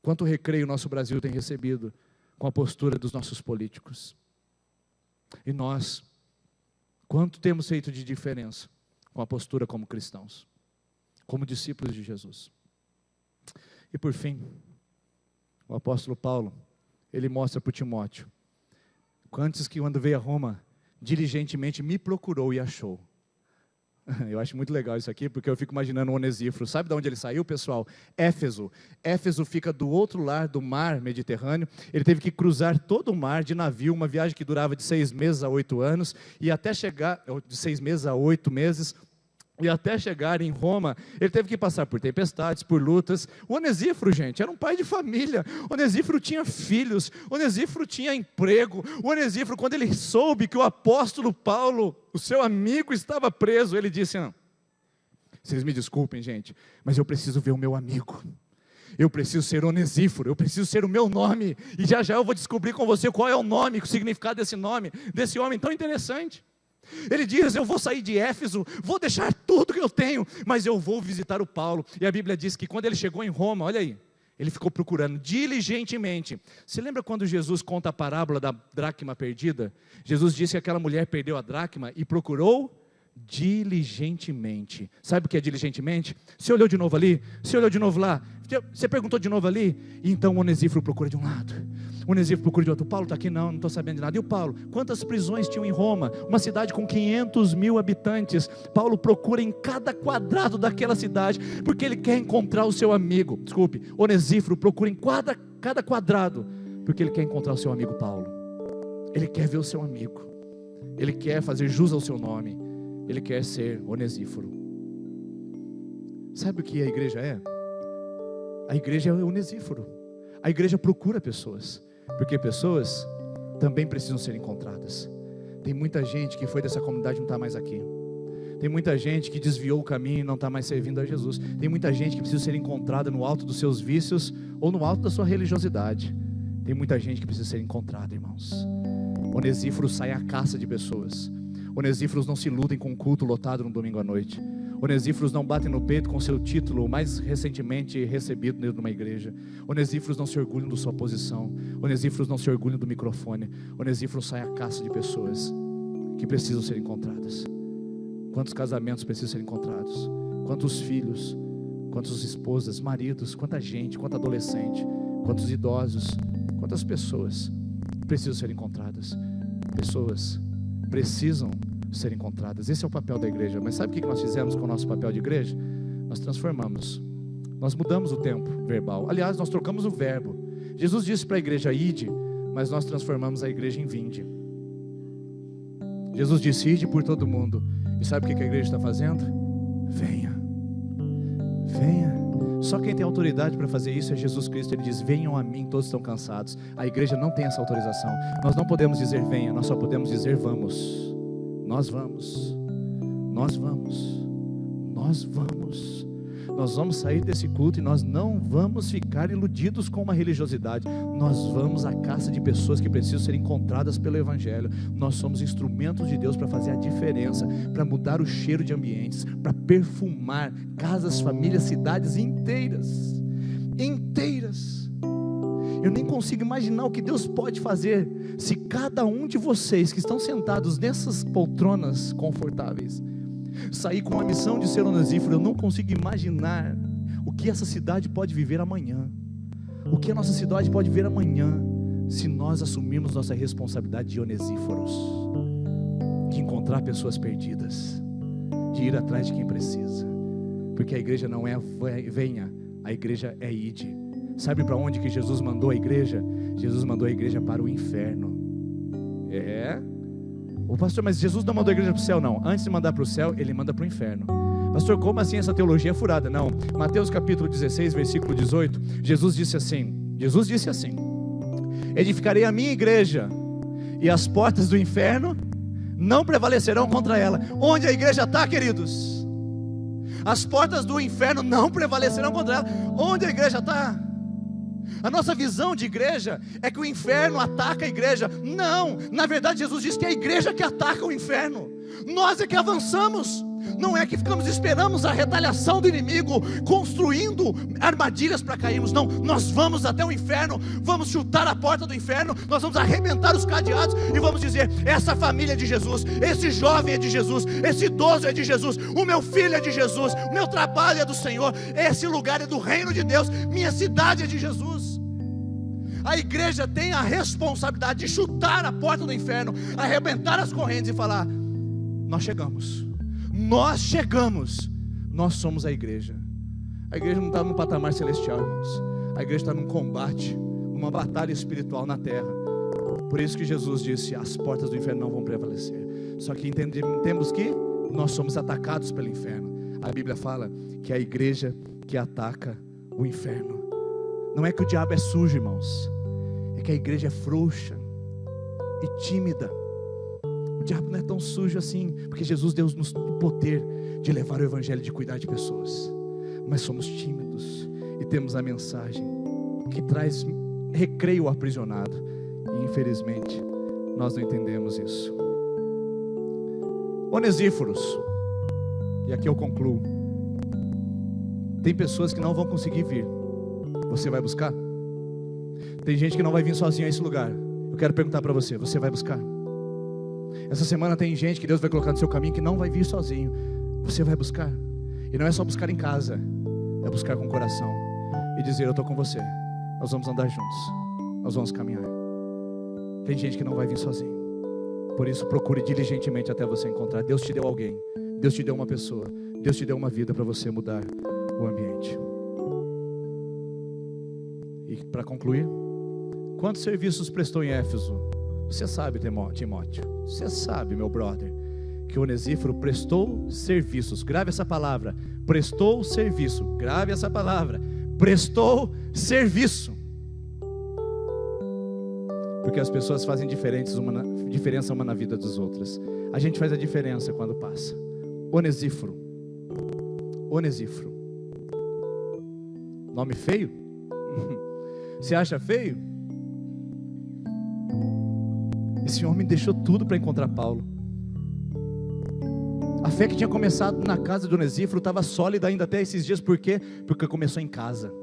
Quanto recreio o nosso Brasil tem recebido com a postura dos nossos políticos? E nós, quanto temos feito de diferença com a postura como cristãos, como discípulos de Jesus? E por fim, o apóstolo Paulo, ele mostra para o Timóteo, antes que quando veio a Roma, diligentemente me procurou e achou. Eu acho muito legal isso aqui, porque eu fico imaginando o Onesíforo. Sabe de onde ele saiu, pessoal? Éfeso. Éfeso fica do outro lado do mar Mediterrâneo. Ele teve que cruzar todo o mar de navio, uma viagem que durava de 6 meses a 8 anos, e até chegar, de 6 meses a 8 meses, e até chegar em Roma, ele teve que passar por tempestades, por lutas. O Onesíforo, gente, era um pai de família. O Onesíforo tinha filhos. O Onesíforo tinha emprego. O Onesíforo, quando ele soube que o apóstolo Paulo, o seu amigo, estava preso, ele disse: não, vocês me desculpem, gente, mas eu preciso ver o meu amigo. Eu preciso ser Onesíforo, eu preciso ser o meu nome. E já já eu vou descobrir com você qual é o nome, o significado desse nome, desse homem tão interessante. Ele diz: eu vou sair de Éfeso, vou deixar tudo que eu tenho, mas eu vou visitar o Paulo. E a Bíblia diz que quando ele chegou em Roma, olha aí, ele ficou procurando diligentemente. Você lembra quando Jesus conta a parábola da dracma perdida? Jesus disse que aquela mulher perdeu a dracma e procurou diligentemente. Sabe o que é diligentemente? Você olhou de novo ali, você olhou de novo lá, você perguntou de novo ali, e então o Onesíforo procura de um lado, o Onesíforo procura de outro. O Paulo está aqui? Não estou sabendo de nada. E o Paulo? Quantas prisões tinham em Roma? Uma cidade com 500 mil habitantes. Paulo procura em cada quadrado daquela cidade, porque ele quer encontrar o seu amigo. Desculpe, Onesíforo procura em cada quadrado, porque ele quer encontrar o seu amigo Paulo. Ele quer ver o seu amigo, ele quer fazer jus ao seu nome, ele quer ser Onesíforo. Sabe o que a igreja é? A igreja é Onesíforo. A igreja procura pessoas, porque pessoas também precisam ser encontradas. Tem muita gente que foi dessa comunidade e não está mais aqui. Tem muita gente que desviou o caminho e não está mais servindo a Jesus. Tem muita gente que precisa ser encontrada no alto dos seus vícios ou no alto da sua religiosidade. Tem muita gente que precisa ser encontrada, irmãos. Onesíforo sai à caça de pessoas. Onesíforos não se iludem com um culto lotado no domingo à noite. Onesíforos não batem no peito com seu título mais recentemente recebido dentro de uma igreja. Onesíforos não se orgulham da sua posição. Onesíforos não se orgulham do microfone. Onesíforos sai à caça de pessoas que precisam ser encontradas. Quantos casamentos precisam ser encontrados? Quantos filhos? Quantas esposas, maridos? Quanta gente, quanto adolescente? Quantos idosos? Quantas pessoas precisam ser encontradas? Pessoas precisam ser encontradas. Esse é o papel da igreja. Mas sabe o que nós fizemos com o nosso papel de igreja? Nós transformamos, nós mudamos o tempo verbal. Aliás, nós trocamos o verbo. Jesus disse para a igreja: ide, mas nós transformamos a igreja em vinde. Jesus disse: ide por todo mundo. E sabe o que a igreja está fazendo? Venha, venha. Só quem tem autoridade para fazer isso é Jesus Cristo. Ele diz: venham a mim, todos estão cansados. A igreja não tem essa autorização. Nós não podemos dizer venha, nós só podemos dizer vamos. Nós vamos, nós vamos, nós vamos. Nós vamos sair desse culto e nós não vamos ficar iludidos com uma religiosidade. Nós vamos à caça de pessoas que precisam ser encontradas pelo Evangelho. Nós somos instrumentos de Deus para fazer a diferença, para mudar o cheiro de ambientes, para perfumar casas, famílias, cidades inteiras. Inteiras. Eu nem consigo imaginar o que Deus pode fazer se cada um de vocês que estão sentados nessas poltronas confortáveis sair com a missão de ser Onesíforo. Eu não consigo imaginar o que essa cidade pode viver amanhã, o que a nossa cidade pode viver amanhã, se nós assumirmos nossa responsabilidade de Onesíforos, de encontrar pessoas perdidas, de ir atrás de quem precisa. Porque a igreja não é venha, a igreja é ide. Sabe para onde que Jesus mandou a igreja? Jesus mandou a igreja para o inferno. O pastor, mas Jesus não mandou a igreja para o céu? Não, antes de mandar para o céu, ele manda para o inferno. Pastor, como assim essa teologia é furada? Não, Mateus capítulo 16, versículo 18, Jesus disse assim: edificarei a minha igreja, e as portas do inferno não prevalecerão contra ela. Onde a igreja está, queridos? As portas do inferno não prevalecerão contra ela. Onde a igreja está? A nossa visão de igreja é que o inferno ataca a igreja. Não, na verdade Jesus disse que é a igreja que ataca o inferno. Nós é que avançamos. Não é que ficamos esperando a retaliação do inimigo, construindo armadilhas para cairmos. Não, nós vamos até o inferno, vamos chutar a porta do inferno, nós vamos arrebentar os cadeados e vamos dizer: essa família é de Jesus, esse jovem é de Jesus, esse idoso é de Jesus, o meu filho é de Jesus, o meu trabalho é do Senhor, esse lugar é do reino de Deus, minha cidade é de Jesus. A igreja tem a responsabilidade de chutar a porta do inferno, arrebentar as correntes e falar: nós chegamos. nós chegamos, nós somos a igreja. A igreja não está num patamar celestial, irmãos. A igreja está num combate, numa batalha espiritual na terra. Por isso que Jesus disse: as portas do inferno não vão prevalecer. Só que entendemos que nós somos atacados pelo inferno. A Bíblia fala que é a igreja que ataca o inferno. Não é que o diabo é sujo, irmãos, é que a igreja é frouxa e tímida. O diabo não é tão sujo assim, porque Jesus deu-nos o poder de levar o evangelho, de cuidar de pessoas. Mas somos tímidos e temos a mensagem que traz recreio ao aprisionado, e infelizmente nós não entendemos isso. Onesíforos, e aqui eu concluo. Tem pessoas que não vão conseguir vir. Você vai buscar? Tem gente que não vai vir sozinho a esse lugar. Eu quero perguntar para você: você vai buscar? Essa semana tem gente que Deus vai colocar no seu caminho que não vai vir sozinho. Você vai buscar? E não é só buscar em casa, é buscar com o coração e dizer: eu estou com você, nós vamos andar juntos, nós vamos caminhar. Tem gente que não vai vir sozinho. Por isso procure diligentemente até você encontrar. Deus te deu alguém, Deus te deu uma pessoa, Deus te deu uma vida para você mudar o ambiente. E para concluir, quantos serviços prestou em Éfeso? Você sabe, Timóteo, você sabe, meu brother, que Onesíforo prestou serviços. Grave essa palavra: prestou serviço. Grave essa palavra: prestou serviço. Porque as pessoas fazem diferença uma na vida das outras. A gente faz a diferença quando passa. Onesíforo. Onesíforo. Nome feio? Você acha feio? Esse homem deixou tudo para encontrar Paulo. A fé que tinha começado na casa de Onesíforo estava sólida ainda até esses dias. Por quê? Porque começou em casa.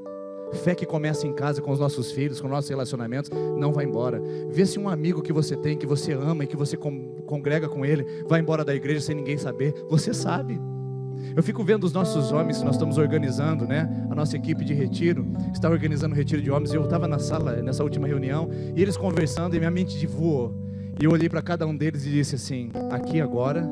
Fé que começa em casa, com os nossos filhos, com nossos relacionamentos, não vai embora. Vê se um amigo que você tem, que você ama e que você congrega com ele, vai embora da igreja sem ninguém saber. Você sabe. Eu fico vendo os nossos homens, nós estamos organizando, né? A nossa equipe de retiro está organizando um retiro de homens. Eu estava na sala, nessa última reunião, e eles conversando, e minha mente voou. E eu olhei para cada um deles e disse assim: aqui agora,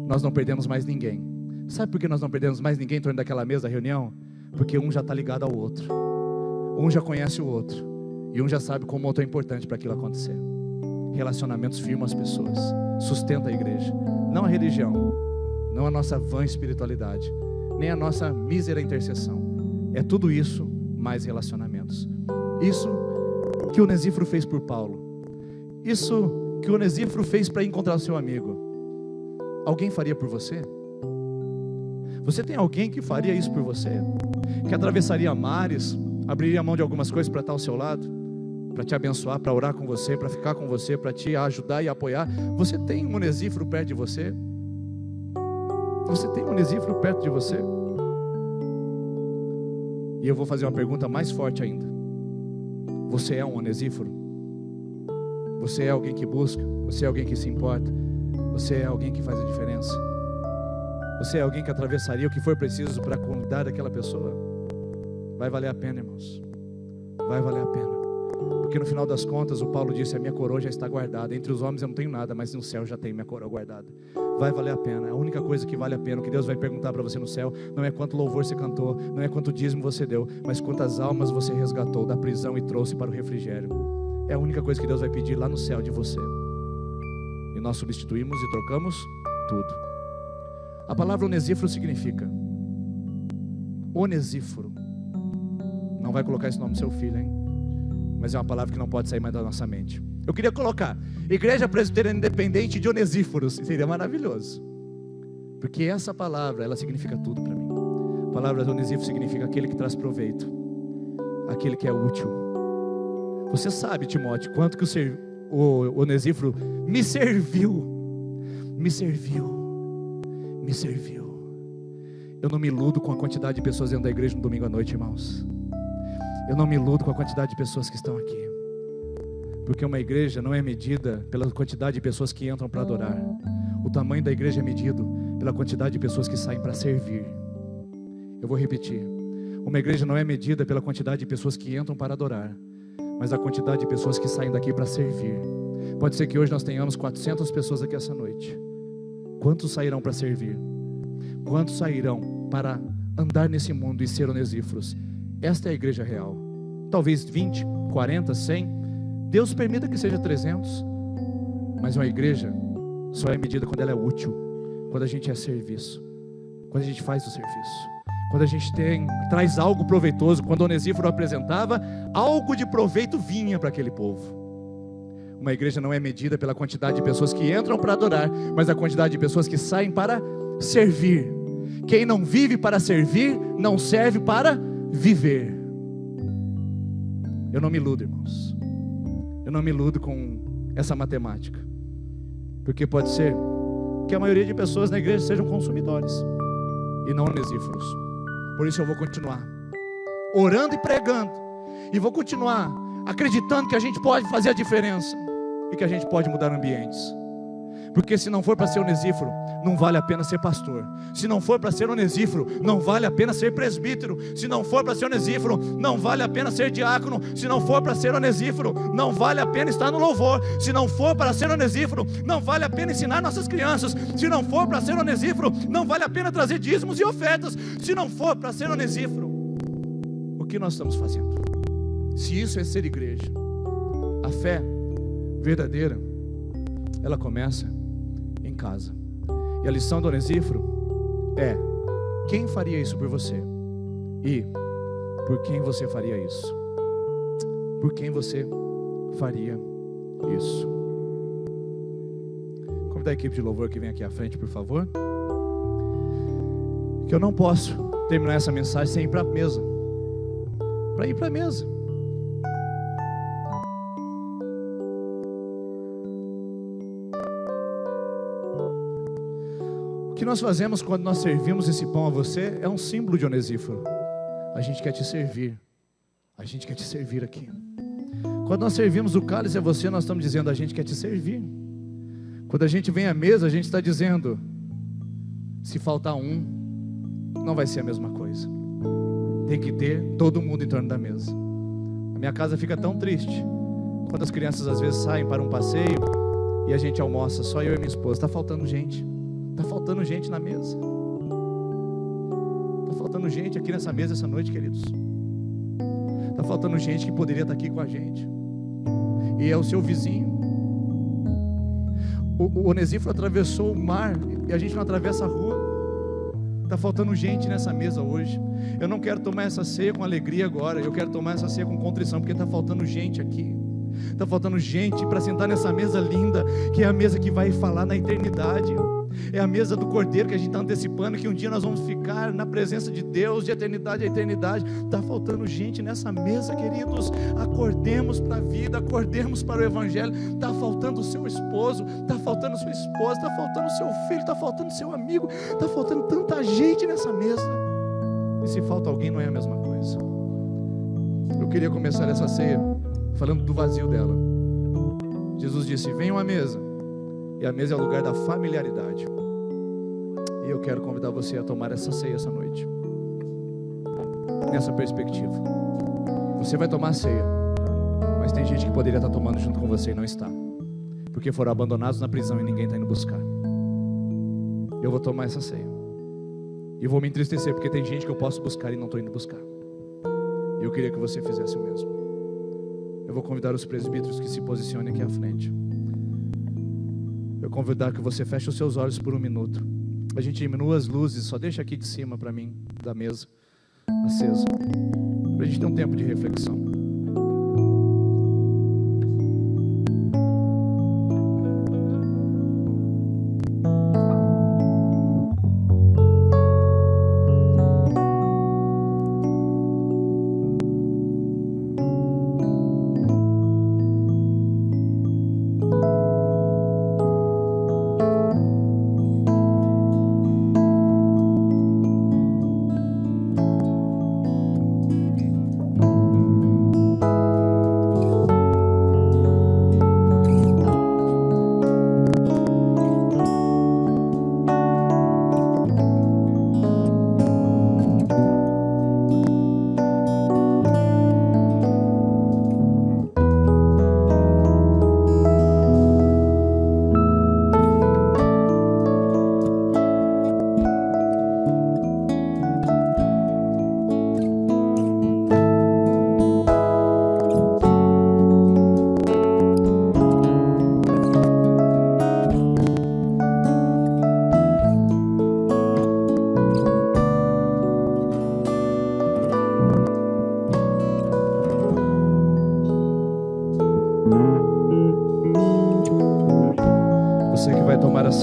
nós não perdemos mais ninguém. Sabe por que nós não perdemos mais ninguém em torno daquela mesa da reunião? Porque um já está ligado ao outro, um já conhece o outro, e um já sabe como o outro é importante para aquilo acontecer. Relacionamentos firmam as pessoas, sustenta a igreja, não a religião, não a nossa vã espiritualidade, nem a nossa mísera intercessão. É tudo isso, mais relacionamentos. Isso que Onesíforo fez por Paulo, isso que Onesíforo fez para encontrar o seu amigo, alguém faria por você? Você tem alguém que faria isso por você? Que atravessaria mares, abriria a mão de algumas coisas para estar ao seu lado, para te abençoar, para orar com você, para ficar com você, para te ajudar e apoiar? Você tem um Onesíforo perto de você? Você tem um Onesíforo perto de você? E eu vou fazer uma pergunta mais forte ainda: você é um Onesíforo? Você é alguém que busca? Você é alguém que se importa? Você é alguém que faz a diferença? Você é alguém que atravessaria o que for preciso para cuidar daquela pessoa? Vai valer a pena, irmãos. Vai valer a pena. Porque no final das contas, o Paulo disse: a minha coroa já está guardada. Entre os homens eu não tenho nada, mas no céu já tenho minha coroa guardada. Vai valer a pena. A única coisa que vale a pena, o que Deus vai perguntar para você no céu, não é quanto louvor você cantou, não é quanto dízimo você deu, mas quantas almas você resgatou da prisão e trouxe para o refrigério. É a única coisa que Deus vai pedir lá no céu de você. E nós substituímos e trocamos tudo. A palavra Onesíforo significa Onesíforo. Não vai colocar esse nome no seu filho, hein? Mas é uma palavra que não pode sair mais da nossa mente. Eu queria colocar Igreja Presbiteriana Independente de Onesíforos. Seria maravilhoso. Porque essa palavra, ela significa tudo para mim. A palavra Onesíforo significa aquele que traz proveito, aquele que é útil. Você sabe, Timóteo, quanto que o Onesíforo me serviu. Me serviu. Me serviu. Eu não me iludo com a quantidade de pessoas dentro da igreja no domingo à noite, irmãos. Eu não me iludo com a quantidade de pessoas que estão aqui. Porque uma igreja não é medida pela quantidade de pessoas que entram para adorar. O tamanho da igreja é medido pela quantidade de pessoas que saem para servir. Eu vou repetir. Uma igreja não é medida pela quantidade de pessoas que entram para adorar, mas a quantidade de pessoas que saem daqui para servir. Pode ser que hoje nós tenhamos 400 pessoas aqui essa noite. Quantos sairão para servir? quantos sairão para andar nesse mundo e ser onesíforos? Esta é a igreja real. Talvez 20, 40, 100. Deus permita que seja 300. Mas uma igreja só é medida quando ela é útil, quando a gente é serviço, quando a gente faz o serviço, quando a gente traz algo proveitoso. Quando Onesíforo apresentava, algo de proveito vinha para aquele povo. Uma igreja não é medida pela quantidade de pessoas que entram para adorar, mas a quantidade de pessoas que saem para servir. Quem não vive para servir, não serve para viver. Eu não me iludo, irmãos. Eu não me iludo com essa matemática, porque pode ser que a maioria de pessoas na igreja sejam consumidores e não onesíforos. Por isso eu vou continuar orando e pregando, e vou continuar acreditando que a gente pode fazer a diferença e que a gente pode mudar ambientes. Porque se não for para ser onesíforo, não vale a pena ser pastor. Se não for para ser onesíforo, não vale a pena ser presbítero. Se não for para ser onesíforo, não vale a pena ser diácono. Se não for para ser onesíforo, não vale a pena estar no louvor. Se não for para ser onesíforo, não vale a pena ensinar nossas crianças. Se não for para ser onesíforo, não vale a pena trazer dízimos e ofertas. Se não for para ser onesíforo, o que nós estamos fazendo? Se isso é ser igreja, a fé verdadeira, ela começa em casa. E a lição do Onesíforo é: quem faria isso por você? E por quem você faria isso? Por quem você faria isso? Convidar a equipe de louvor que vem aqui à frente, por favor. Que eu não posso terminar essa mensagem sem ir para a mesa. Para ir para a mesa. O que nós fazemos quando nós servimos esse pão a você é um símbolo de Onesíforo. A gente quer te servir. A gente quer te servir aqui. Quando nós servimos o cálice a você, nós estamos dizendo: a gente quer te servir. Quando a gente vem à mesa, a gente está dizendo: se faltar um, não vai ser a mesma coisa. Tem que ter todo mundo em torno da mesa. A minha casa fica tão triste quando as crianças às vezes saem para um passeio e a gente almoça, só eu e minha esposa. Está faltando gente. Está faltando gente na mesa. Está faltando gente aqui nessa mesa essa noite, queridos. Está faltando gente que poderia estar aqui com a gente. E é o seu vizinho. O Onesíforo atravessou o mar e a gente não atravessa a rua. Está faltando gente nessa mesa hoje. Eu não quero tomar essa ceia com alegria agora. Eu quero tomar essa ceia com contrição, porque está faltando gente aqui. Está faltando gente para sentar nessa mesa linda, que é a mesa que vai falar na eternidade. É a mesa do Cordeiro que a gente está antecipando, que um dia nós vamos ficar na presença de Deus de eternidade a eternidade. Está faltando gente nessa mesa, queridos. Acordemos para a vida, acordemos para o Evangelho. Está faltando o seu esposo, está faltando sua esposa, está faltando o seu filho, está faltando seu amigo, está faltando tanta gente nessa mesa. E se falta alguém, não é a mesma coisa. Eu queria começar essa ceia falando do vazio dela. Jesus disse: venham à mesa. E a mesa é o lugar da familiaridade. E eu quero convidar você a tomar essa ceia essa noite, nessa perspectiva. Você vai tomar a ceia, mas tem gente que poderia estar tomando junto com você e não está, porque foram abandonados na prisão e ninguém está indo buscar. Eu vou tomar essa ceia e vou me entristecer, porque tem gente que eu posso buscar e não estou indo buscar. Eu queria que você fizesse o mesmo. Eu vou convidar os presbíteros que se posicionem aqui à frente. Eu convidar que você feche os seus olhos por um minuto. A gente diminua as luzes, só deixa aqui de cima para mim, da mesa, acesa, para a gente ter um tempo de reflexão.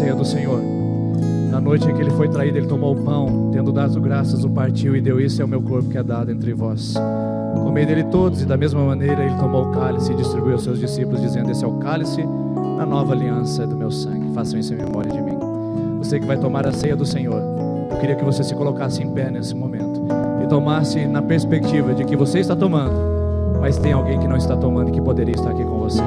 ceia do Senhor. Na noite em que ele foi traído, ele tomou o pão, tendo dado graças, o partiu e deu: isso é o meu corpo que é dado entre vós. Comei dele todos, e da mesma maneira ele tomou o cálice e distribuiu aos seus discípulos, dizendo: esse é o cálice da nova aliança do meu sangue. Façam isso em memória de mim. Você que vai tomar a ceia do Senhor, eu queria que você se colocasse em pé nesse momento e tomasse na perspectiva de que você está tomando, mas tem alguém que não está tomando e que poderia estar aqui com você.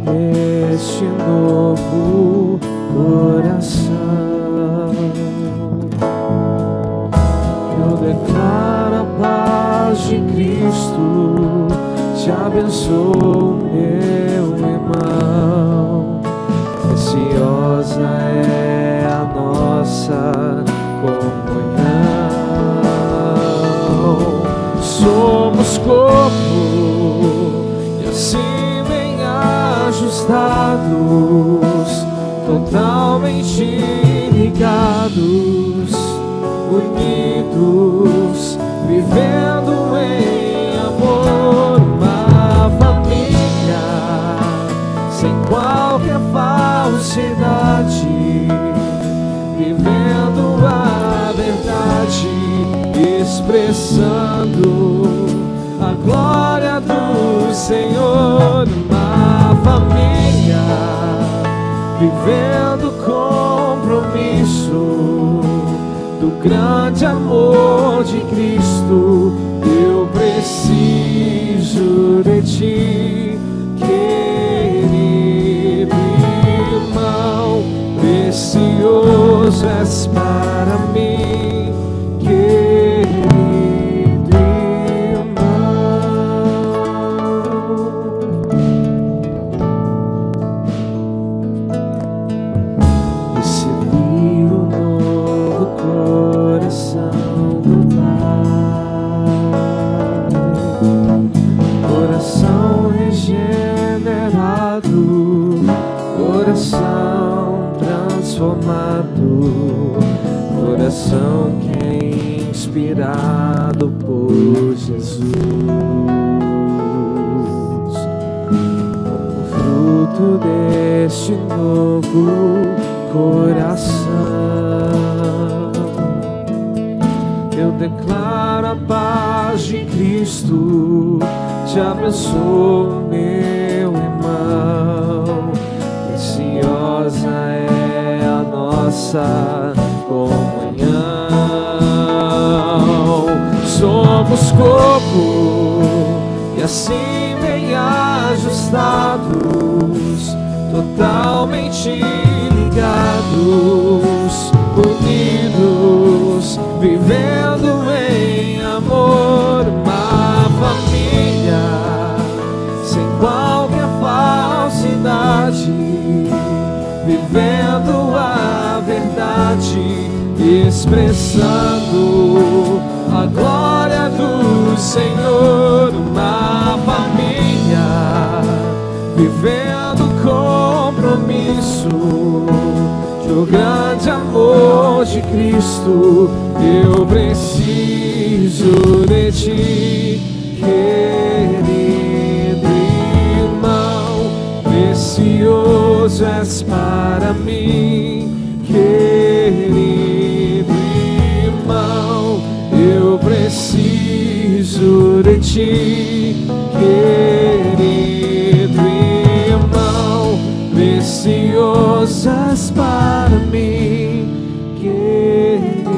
Deste novo coração, eu declaro a paz de Cristo, te abençoo, meu irmão. Preciosa é a nossa comunhão, somos corpo e assim ajustados, totalmente ligados, unidos, vivendo em amor, uma família sem qualquer falsidade, vivendo a verdade, expressando a glória do Senhor. Família, vivendo compromisso do grande amor de Cristo. Eu preciso de ti, querido irmão, precioso és para mim, querido coração que é inspirado por Jesus, como fruto deste novo coração, eu declaro a paz de Cristo, te abençoo, meu irmão. Preciosa é a nossa comunhão, somos corpo e assim bem ajustados, totalmente ligados, unidos, vivendo em amor, uma família sem qualquer falsidade, vivendo a verdade, expressando a glória do Senhor, uma família vivendo compromisso do grande amor de Cristo. Eu preciso de ti, querido irmão, precioso és para mim, querido irmão, eu preciso de ti, querido irmão, precioso és para mim, querido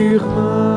irmão.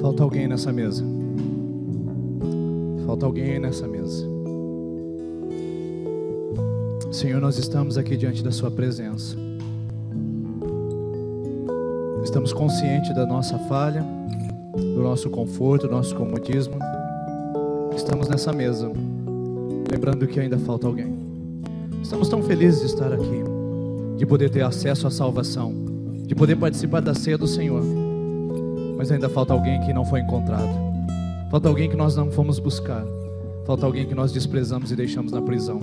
Falta alguém nessa mesa. Falta alguém nessa mesa. Senhor, nós estamos aqui diante da sua presença. Estamos conscientes da nossa falha, do nosso conforto, do nosso comodismo. Estamos nessa mesa, lembrando que ainda falta alguém. Estamos tão felizes de estar aqui, de poder ter acesso à salvação, de poder participar da ceia do Senhor. Mas ainda falta alguém que não foi encontrado. Falta alguém que nós não fomos buscar. Falta alguém que nós desprezamos e deixamos na prisão.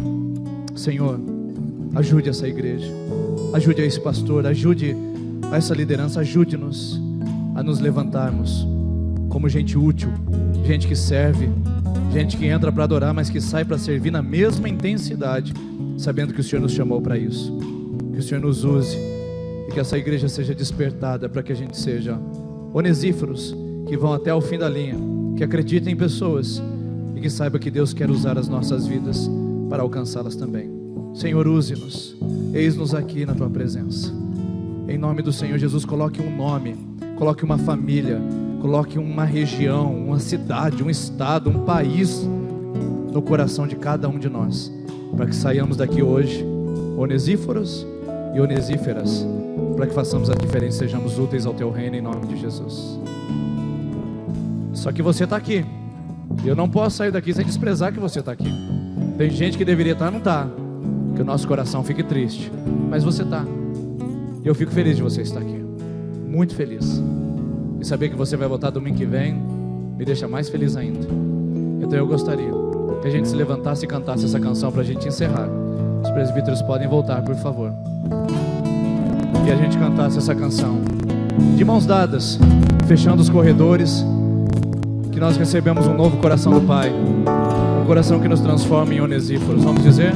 Senhor, ajude essa igreja. Ajude a esse pastor. Ajude a essa liderança. Ajude-nos a nos levantarmos como gente útil. Gente que serve. Gente que entra para adorar, mas que sai para servir na mesma intensidade, sabendo que o Senhor nos chamou para isso. Que o Senhor nos use e que essa igreja seja despertada para que a gente seja onesíforos, que vão até o fim da linha, que acreditem em pessoas e que saiba que Deus quer usar as nossas vidas para alcançá-las também. Senhor, use-nos, eis-nos aqui na tua presença. Em nome do Senhor Jesus, coloque um nome, coloque uma família, coloque uma região, uma cidade, um estado, um país no coração de cada um de nós, para que saiamos daqui hoje onesíforos e onesíferas, para que façamos a diferença, sejamos úteis ao teu reino, em nome de Jesus. Só que você está aqui, e eu não posso sair daqui sem desprezar que você está aqui. Tem gente que deveria estar, não está, que o nosso coração fique triste, mas você está, e eu fico feliz de você estar aqui, muito feliz, e saber que você vai voltar domingo que vem, me deixa mais feliz ainda. Então eu gostaria que a gente se levantasse e cantasse essa canção para a gente encerrar. Os presbíteros podem voltar, por favor. E a gente cantasse essa canção de mãos dadas, fechando os corredores, que nós recebemos um novo coração do Pai, um coração que nos transforma em onesíforos. Vamos dizer: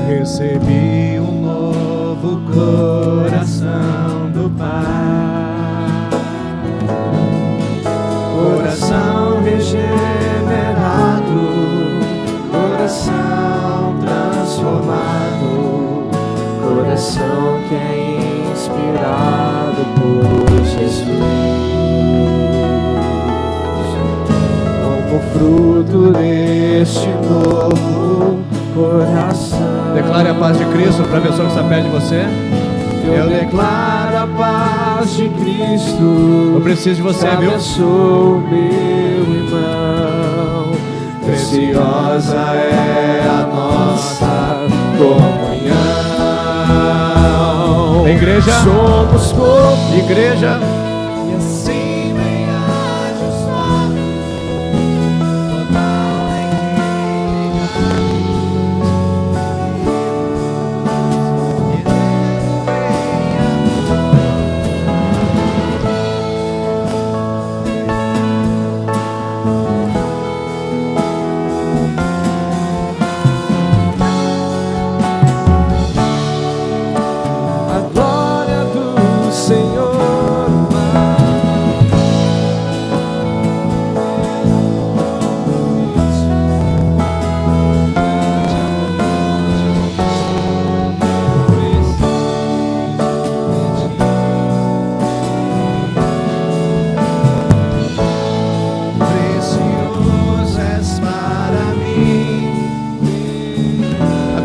recebi um novo coração do Pai, coração regenerado, coração transformado, coração que é inspirado por Jesus, como fruto deste novo coração. Declare a paz de Cristo para a pessoa que está perto de você. Eu declaro a paz de Cristo. Eu preciso de você, viu? Abençoe meu irmão. Preciosa é a nossa comunhão. Igreja, somos corpo, igreja, e assim venha ajustar total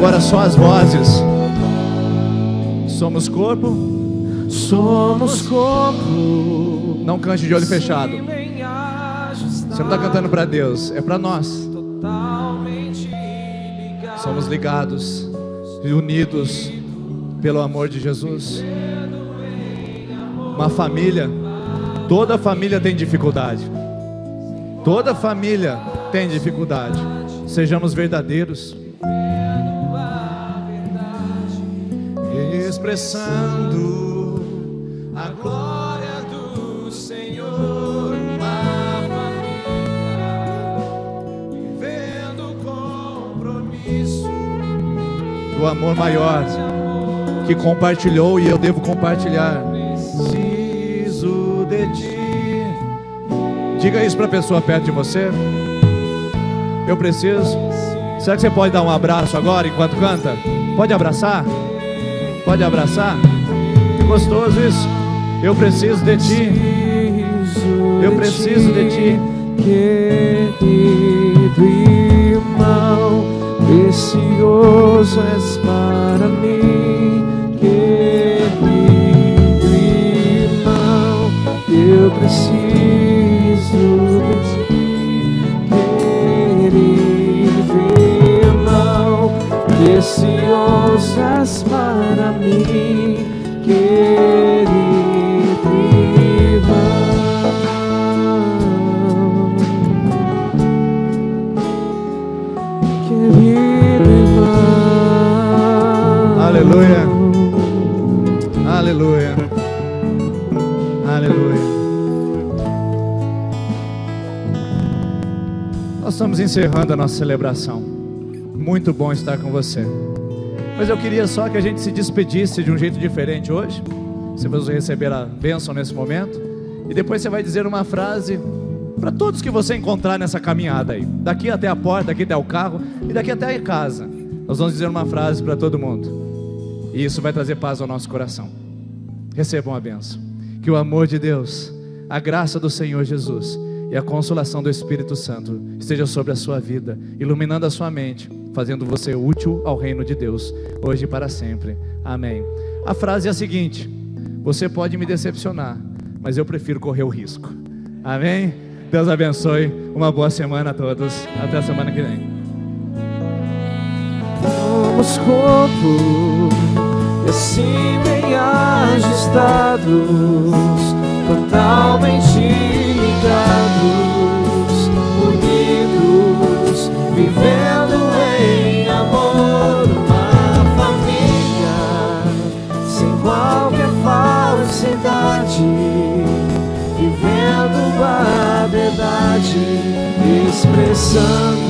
Agora só as vozes. Somos corpo. Somos corpo. Não cante de olho fechado. Você não está cantando para Deus, é para nós. Somos ligados e unidos pelo amor de Jesus. Uma família Toda família tem dificuldade. Toda família tem dificuldade. Sejamos verdadeiros, expressando a glória do Senhor. Uma família vivendo compromisso do amor maior que compartilhou e eu devo compartilhar. Preciso de ti. Diga isso para a pessoa perto de você. Eu preciso. Será que você pode dar um abraço agora enquanto canta? Pode abraçar? Pode abraçar? Gostoso isso. Eu preciso de ti. Eu preciso de ti. Querido irmão, precioso és para mim. Querido irmão, eu preciso de ti. Querido irmão, precioso és para mim. Querido irmão, querido irmão. Aleluia. Aleluia. Aleluia. Nós estamos encerrando a nossa celebração. Muito bom estar com você. Mas eu queria só que a gente se despedisse de um jeito diferente hoje. Você vai receber a bênção nesse momento. E depois você vai dizer uma frase para todos que você encontrar nessa caminhada aí. Daqui até a porta, daqui até o carro e daqui até a casa. Nós vamos dizer uma frase para todo mundo. E isso vai trazer paz ao nosso coração. Recebam a bênção. Que o amor de Deus, a graça do Senhor Jesus e a consolação do Espírito Santo esteja sobre a sua vida, iluminando a sua mente, fazendo você útil ao reino de Deus, hoje e para sempre. Amém. A frase é a seguinte: você pode me decepcionar, mas eu prefiro correr o risco. Amém? Deus abençoe. Uma boa semana a todos. Até a semana que vem. Somos corpo, e assim bem ajustados, totalmente ligados, unidos, vivendo em amor, uma família sem qualquer falsidade, vivendo a verdade, expressando